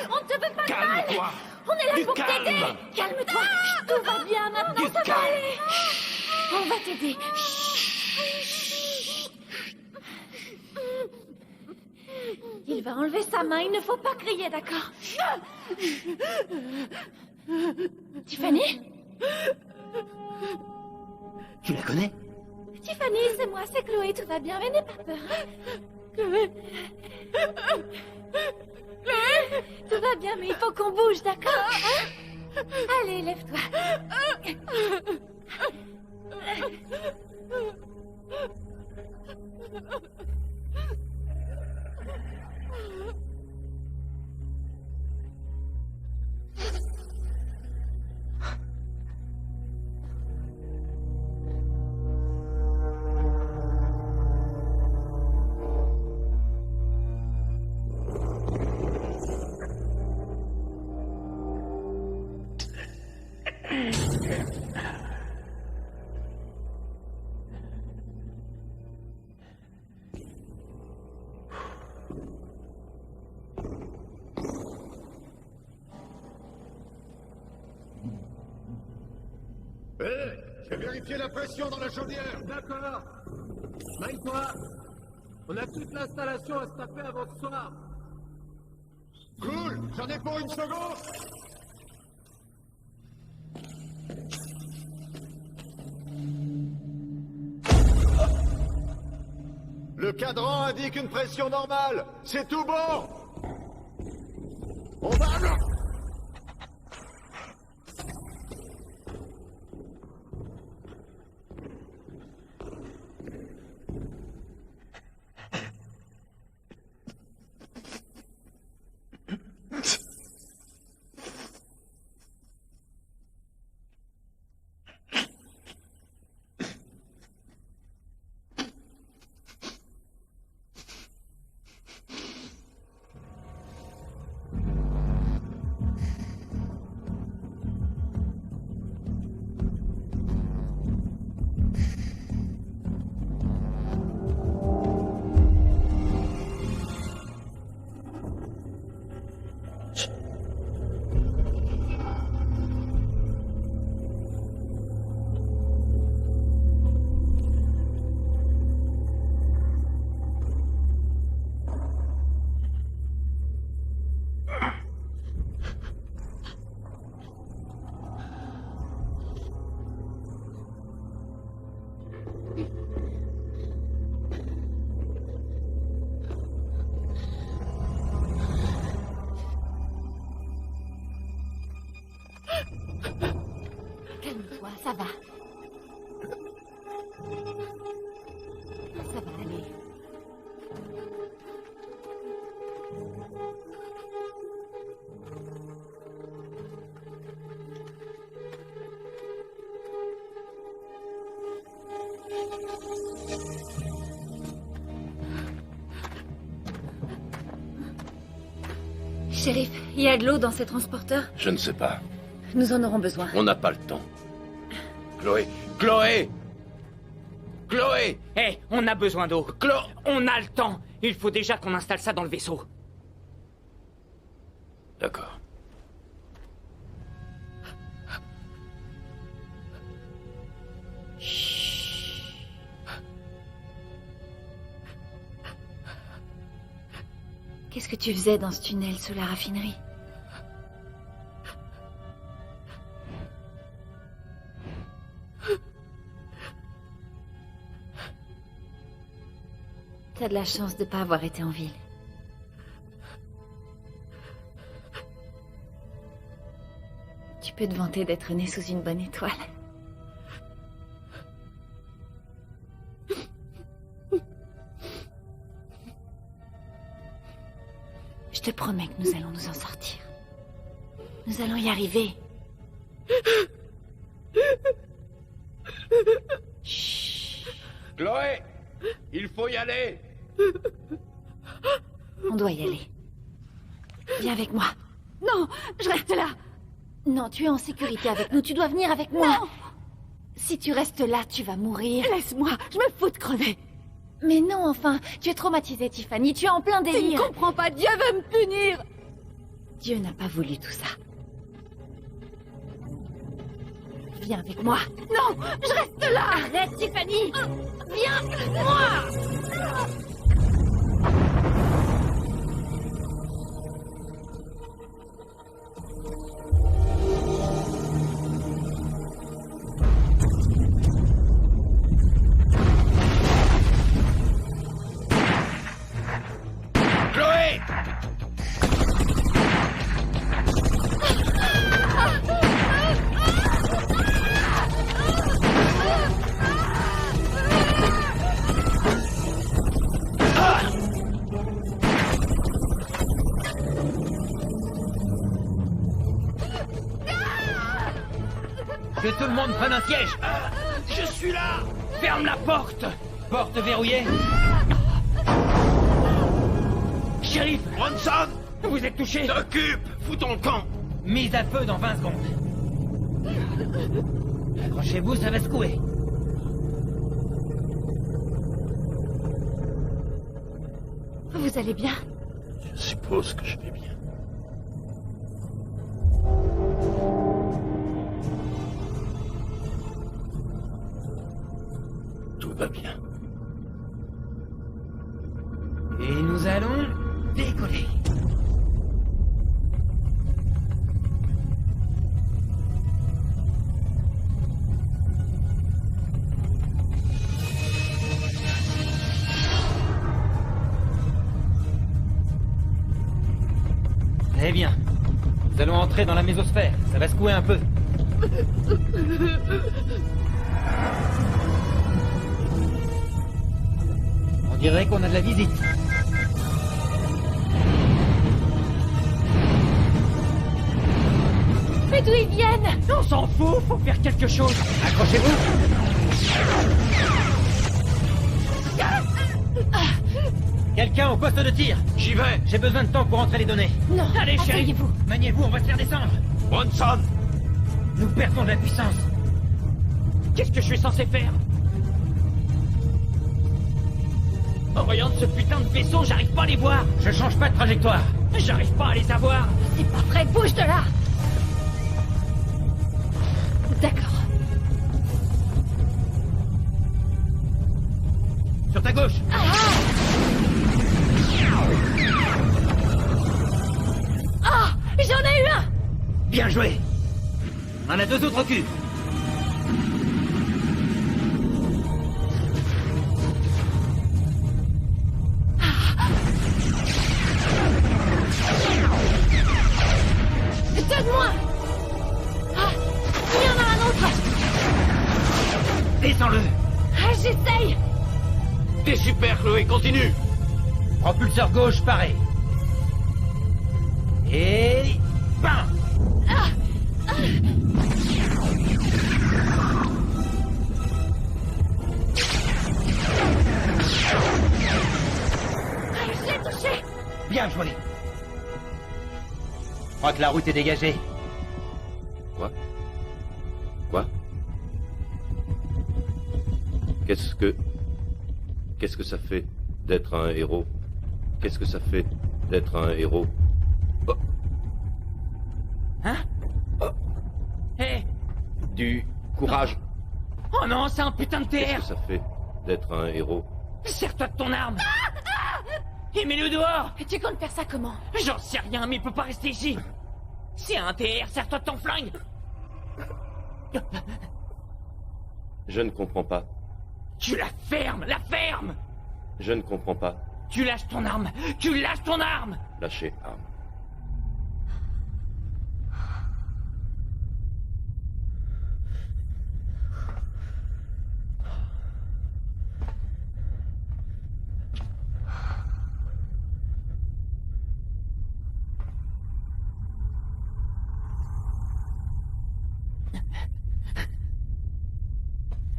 On ne te veut pas de mal. Calme-toi. On est là Du pour calme. t'aider. Calme-toi. Chut, tout va bien maintenant, ça va aller. On va t'aider. Il va enlever sa main, il ne faut pas crier, d'accord? Tiffany? Tu la connais? Tiffany, c'est moi, c'est Chloé, tout va bien, mais n'aie pas peur. Chloé? Chloé? Tout va bien, mais il faut qu'on bouge, d'accord? Hein? Allez, lève-toi. J'ai vérifié la pression dans la chaudière. D'accord. Maille-toi. On a toute l'installation à se taper avant ce soir. Cool, j'en ai pour une seconde. Le cadran indique une pression normale. C'est tout bon. On va... Calme-toi, ça va. Ça va aller. Shérif, il y a de l'eau dans ces transporteurs? Je ne sais pas. Nous en aurons besoin. On n'a pas le temps. Chloé! Chloé! Chloé! Hé, on a besoin d'eau. On a le temps. Il faut déjà qu'on installe ça dans le vaisseau. D'accord. Qu'est-ce que tu faisais dans ce tunnel sous la raffinerie? T'as de la chance de ne pas avoir été en ville. Tu peux te vanter d'être né sous une bonne étoile. Je te promets que nous allons nous en sortir. Nous allons y arriver. Chloé! Il faut y aller! On doit y aller. Viens avec moi. Non, je reste là. Non, tu es en sécurité avec nous. Tu dois venir avec moi. Non. Si tu restes là, tu vas mourir. Laisse-moi, je me fous de crever. Mais non, enfin, tu es traumatisée, Tiffany. Tu es en plein délire. Tu ne comprends pas, Dieu va me punir. Dieu n'a pas voulu tout ça. Viens avec moi. Non, je reste là. Arrête, Tiffany. Viens avec moi. Que tout le monde prenne un siège. Je suis là. Ferme la porte. Porte verrouillée. Shérif Bronson, vous êtes touché. s'occupe. Foutons le camp. Mise à feu dans 20 secondes. Accrochez-vous, ça va secouer. Vous allez bien? Je suppose que je vais bien. Tout va bien. Et nous allons décoller. Très bien. Nous allons entrer dans la mésosphère. Ça va secouer un peu. On dirait qu'on a de la visite. Mais d'où ils viennent? On s'en fout, faut faire quelque chose. Accrochez-vous. Quelqu'un au poste de tir. J'y vais. J'ai besoin de temps pour entrer les données. Non, allez, chérie. asseyez-vous. Maniez-vous, on va se faire descendre. Bronson, nous perdons de la puissance. Qu'est-ce que je suis censé faire? En voyant ce putain de vaisseau, j'arrive pas à les voir. Je change pas de trajectoire. J'arrive pas à les avoir. C'est pas vrai, bouge de là. D'accord. Sur ta gauche. Ah, j'en ai eu un. Bien joué. On en a deux autres au cul. Donne-moi. Ah, il y en a un autre. Descends-le. Ah, j'essaye. t'es super, Chloé, continue. Propulseur gauche, pareil. Et... bam. Je l'ai touché. Bien joué. Je crois que la route est dégagée. Quoi? Qu'est-ce que ça fait d'être un héros? Qu'est-ce que ça fait d'être un héros? Oh. Hein? Oh. Hé! Du courage. Oh non, c'est un putain de TR! Qu'est-ce que ça fait d'être un héros? Sers-toi de ton arme! Et mets-le dehors! Et tu comptes faire ça comment? J'en sais rien, mais il peut pas rester ici! C'est un TR, sers-toi de ton flingue! Je ne comprends pas. Tu la fermes! La ferme! Je ne comprends pas. Tu lâches ton arme! Tu lâches ton arme! Lâchez arme.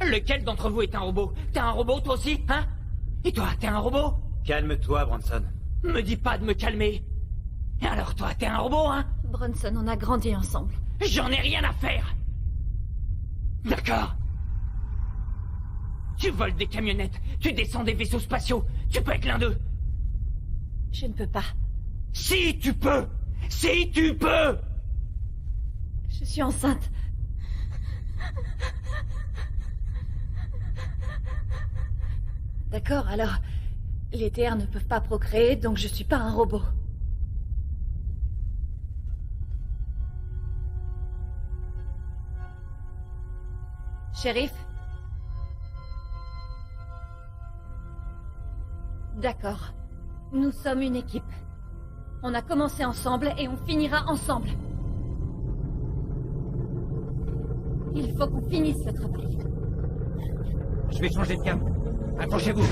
Lequel d'entre vous est un robot? T'es un robot, toi aussi, hein? Et toi, t'es un robot? Calme-toi, Bronson. Me dis pas de me calmer. Et alors toi, t'es un robot, hein? Bronson, on a grandi ensemble. J'en ai rien à faire. D'accord. Tu voles des camionnettes, tu descends des vaisseaux spatiaux, tu peux être l'un d'eux. Je ne peux pas. Si, tu peux! Si tu peux! Je suis enceinte. D'accord, alors... Les TR ne peuvent pas procréer, donc je suis pas un robot. Shérif? D'accord. Nous sommes une équipe. On a commencé ensemble et on finira ensemble. Il faut qu'on finisse ce travail. Je vais changer de cap. Accrochez-vous.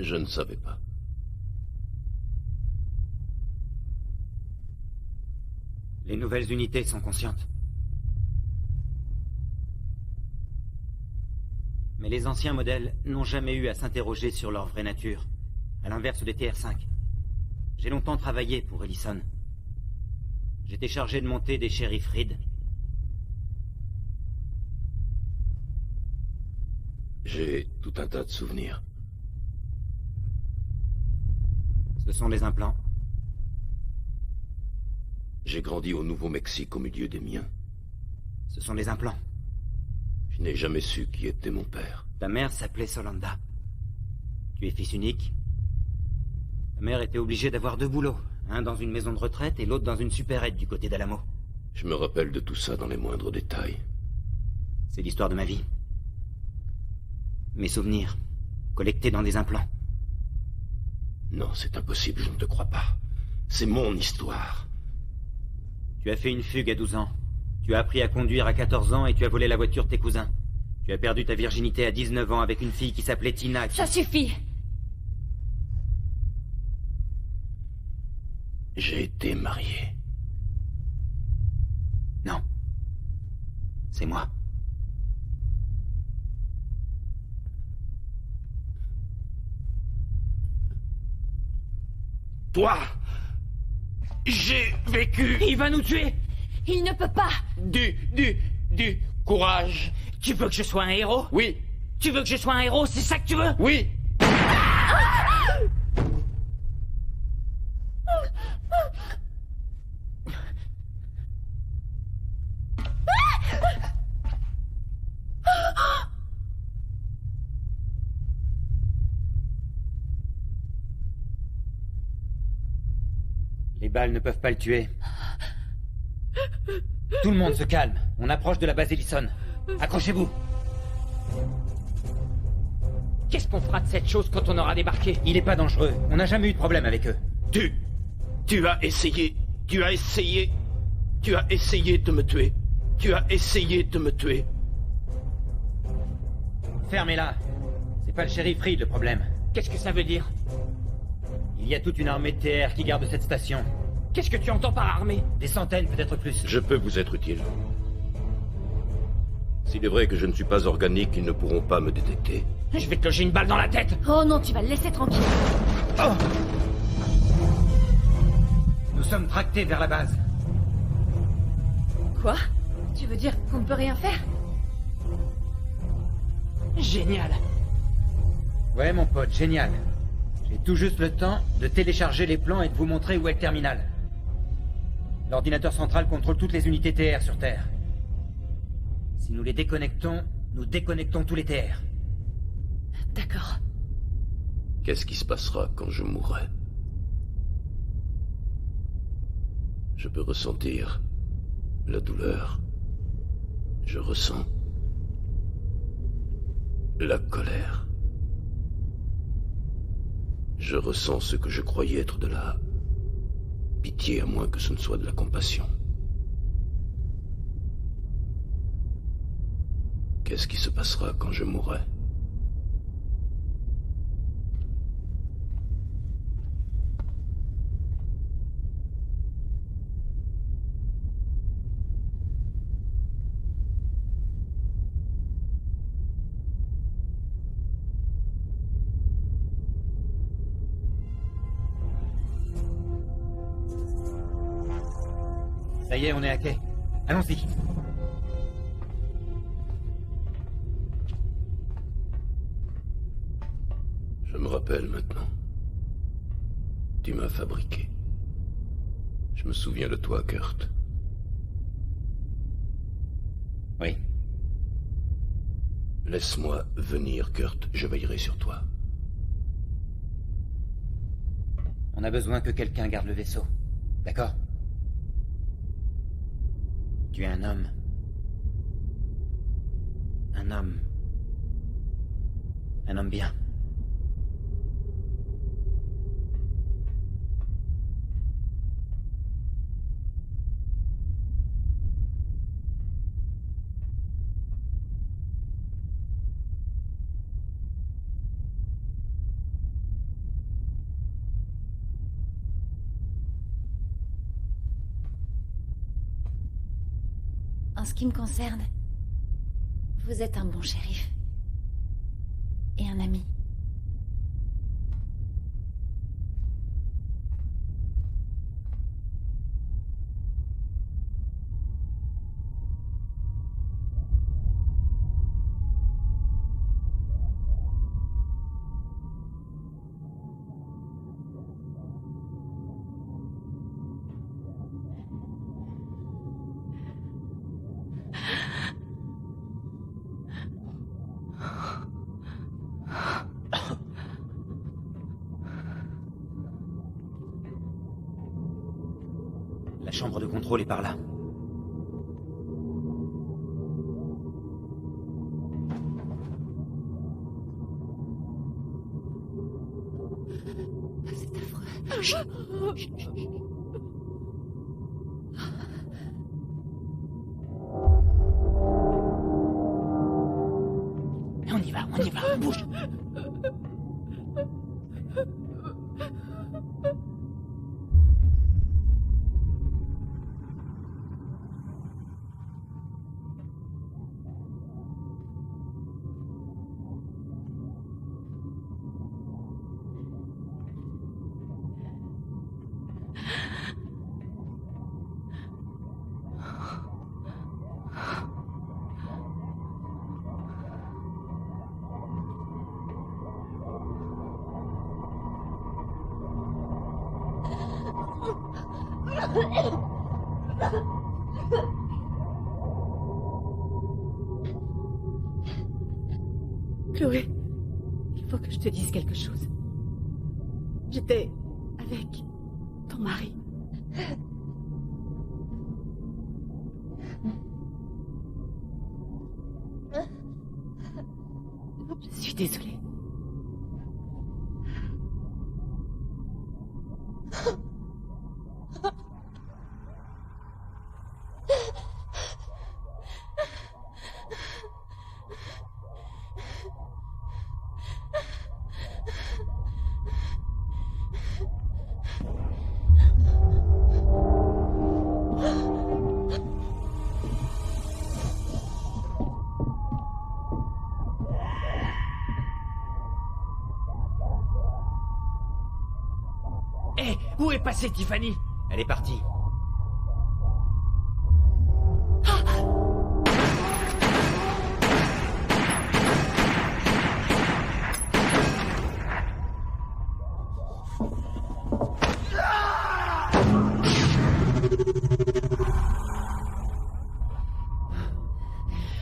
Je ne savais pas. Les nouvelles unités sont conscientes. Mais les anciens modèles n'ont jamais eu à s'interroger sur leur vraie nature, à l'inverse des TR5. J'ai longtemps travaillé pour Ellison. J'étais chargé de monter des shérifs Reed. J'ai tout un tas de souvenirs. Ce sont des implants. J'ai grandi au Nouveau-Mexique au milieu des miens. Ce sont des implants. Je n'ai jamais su qui était mon père. Ta mère s'appelait Solanda. Tu es fils unique. Ta mère était obligée d'avoir 2 boulots. Un dans une maison de retraite et l'autre dans une supérette du côté d'Alamo. Je me rappelle de tout ça dans les moindres détails. C'est l'histoire de ma vie. Mes souvenirs, collectés dans des implants. Non, c'est impossible, je ne te crois pas. C'est mon histoire. Tu as fait une fugue à 12 ans. Tu as appris à conduire à 14 ans et tu as volé la voiture de tes cousins. Tu as perdu ta virginité à 19 ans avec une fille qui s'appelait Tina. Ça suffit! J'ai été marié. Non. C'est moi. Toi, j'ai vécu... Il va nous tuer! Il ne peut pas! Du courage. Tu veux que je sois un héros? Oui. Tu veux que je sois un héros, c'est ça que tu veux? Oui. Les balles ne peuvent pas le tuer. Tout le monde se calme. On approche de la base Ellison. Accrochez-vous. Qu'est-ce qu'on fera de cette chose quand on aura débarqué? Il n'est pas dangereux. On n'a jamais eu de problème avec eux. Tu as essayé de me tuer. Tu as essayé de me tuer. Fermez-la. C'est pas le shérif Reed le problème. Qu'est-ce que ça veut dire? Il y a toute une armée de TR qui garde cette station. Qu'est-ce que tu entends par armée? Des centaines, peut-être plus. Je peux vous être utile. S'il est vrai que je ne suis pas organique, ils ne pourront pas me détecter. Je vais te loger une balle dans la tête. Oh non, tu vas le laisser tranquille. Oh! Nous sommes tractés vers la base. Quoi? Tu veux dire qu'on ne peut rien faire? Génial. Ouais, mon pote, génial. J'ai tout juste le temps de télécharger les plans et de vous montrer où est le terminal. L'ordinateur central contrôle toutes les unités TR sur Terre. Si nous les déconnectons, nous déconnectons tous les TR. D'accord. Qu'est-ce qui se passera quand je mourrai? Je peux ressentir la douleur. Je ressens la colère. Je ressens ce que je croyais être de la pitié, à moins que ce ne soit de la compassion. Qu'est-ce qui se passera quand je mourrai? Ça y est, on est à quai. Allons-y. Je me rappelle maintenant. Tu m'as fabriqué. Je me souviens de toi, Kurt. Oui. Laisse-moi venir, Kurt. Je veillerai sur toi. On a besoin que quelqu'un garde le vaisseau. D'accord? Tu es un homme. Un homme. Un homme bien. En ce qui me concerne, vous êtes un bon shérif. Et un ami. La chambre de contrôle est par là. C'est affreux. Chut. Chut, chut, chut. On y va, on bouge. Chloé, il faut que je te dise quelque chose. J'étais avec ton mari. Je suis désolée. Hé, où est passée Tiffany? Elle est partie.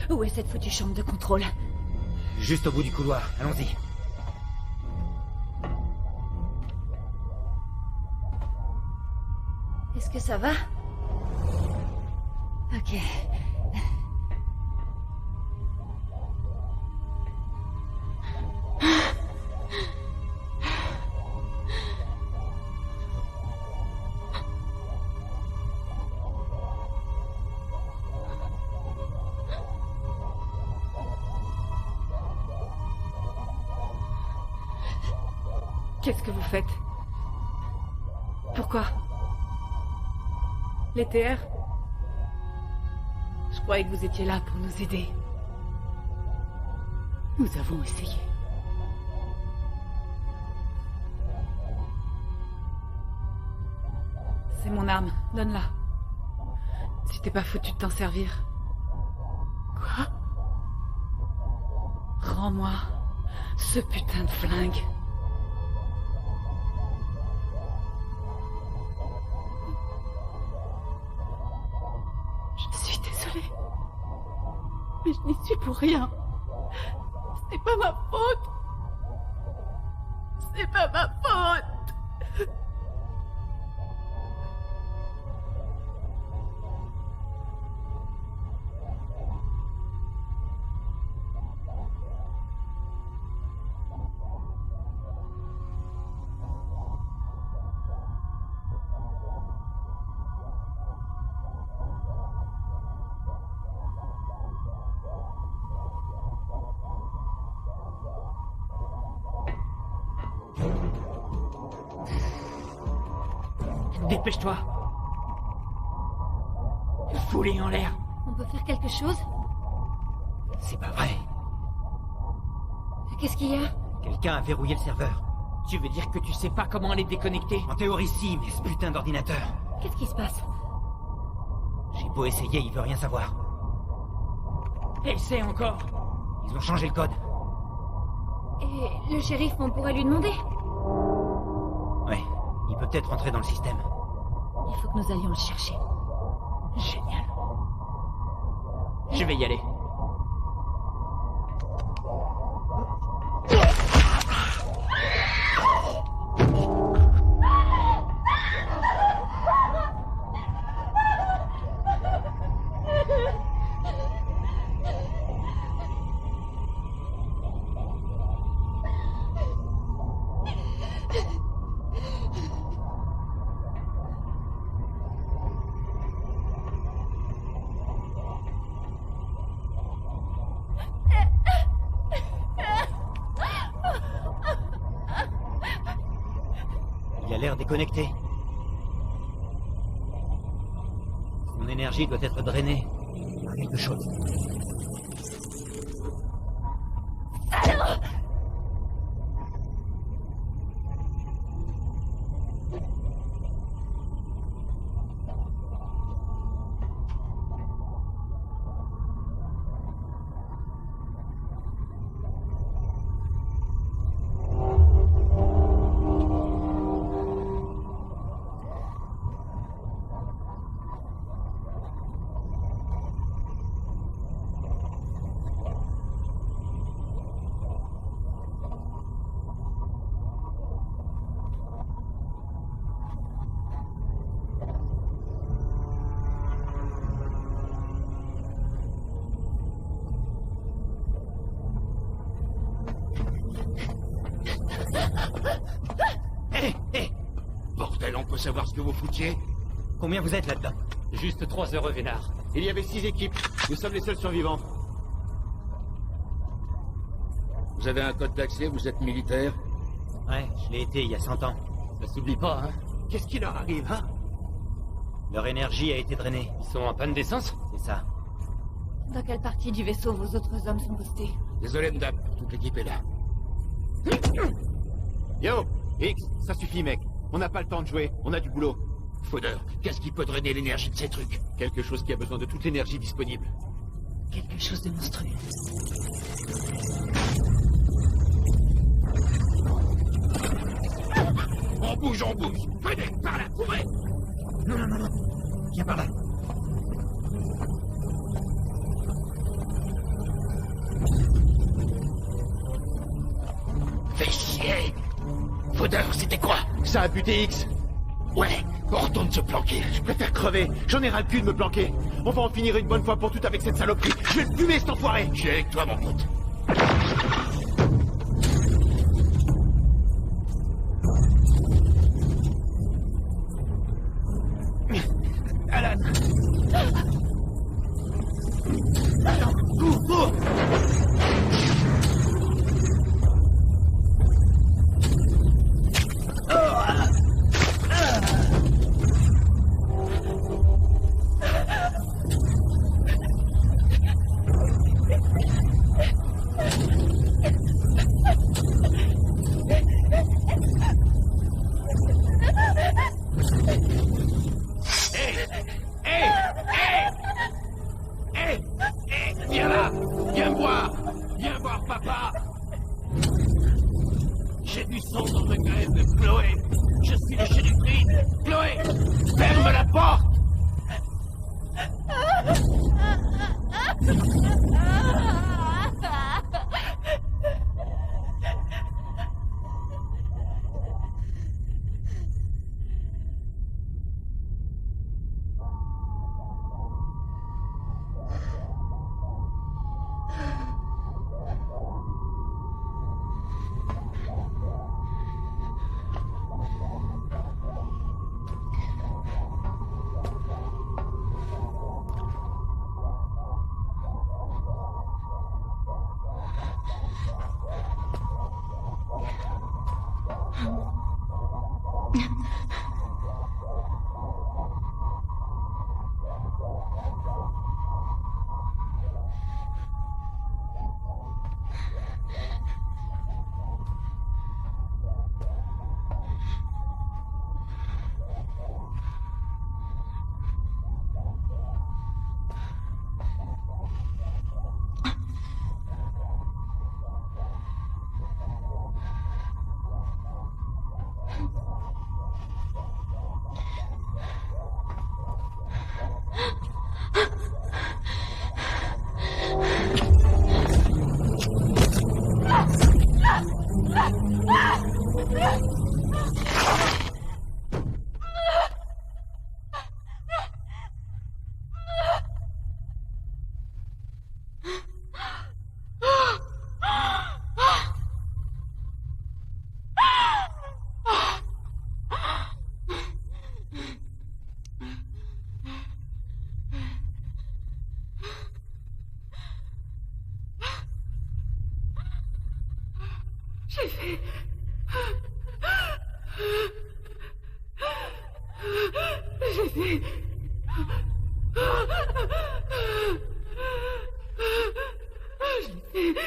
Où est cette foutue chambre de contrôle? Juste au bout du couloir. Allons-y. Est-ce que ça va? Ok. Qu'est-ce que vous faites? Pourquoi? Les TR? Je croyais que vous étiez là pour nous aider. Nous avons essayé. C'est mon arme, donne-la. Si t'es pas foutu de t'en servir. Quoi? Rends-moi ce putain de flingue. Je suis désolée. Mais je n'y suis pour rien. C'est pas ma faute. C'est pas ma faute. Dépêche-toi. Fous-les en l'air. On peut faire quelque chose? C'est pas vrai. Qu'est-ce qu'il y a? Quelqu'un a verrouillé le serveur. Tu veux dire que tu sais pas comment les déconnecter? En théorie, si, mais ce putain d'ordinateur. Qu'est-ce qui se passe? J'ai beau essayer, il veut rien savoir. Essaie encore. Ils ont changé le code. Et le shérif, on pourrait lui demander? Ouais, il peut peut-être rentrer dans le système. Il faut que nous allions le chercher. Génial. Je vais y aller. Il a l'air déconnecté. Son énergie doit être drainée par quelque chose. Bordel, on peut savoir ce que vous foutiez? Combien vous êtes là-dedans? Juste 3 heureux, Vénard. Il y avait 6 équipes. Nous sommes les seuls survivants. Vous avez un code d'accès, vous êtes militaire? Ouais, je l'ai été il y a 100 ans. Ça s'oublie pas, hein? Qu'est-ce qui leur arrive, hein? Leur énergie a été drainée. Ils sont en panne d'essence? C'est ça. Dans quelle partie du vaisseau vos autres hommes sont boostés? Désolé, madame, toute l'équipe est là. Yo, X, ça suffit, mec. On n'a pas le temps de jouer, on a du boulot. Fodder, qu'est-ce qui peut drainer l'énergie de ces trucs? Quelque chose qui a besoin de toute l'énergie disponible. Quelque chose de monstrueux. On bouge, on bouge! Venez, par là, couvrez! Non, non, non, non. Viens par là. Fais chier! Fodder, c'était quoi? Ça a buté X. Ouais, on retourne se planquer. Je préfère crever. J'en ai ras le cul de me planquer. On va en finir une bonne fois pour toutes avec cette saloperie. Je vais le fumer, cet enfoiré. Je suis avec toi, mon pote. Alan. Alan, cours, cours. J'ai fait... J'ai fait... J'ai fait...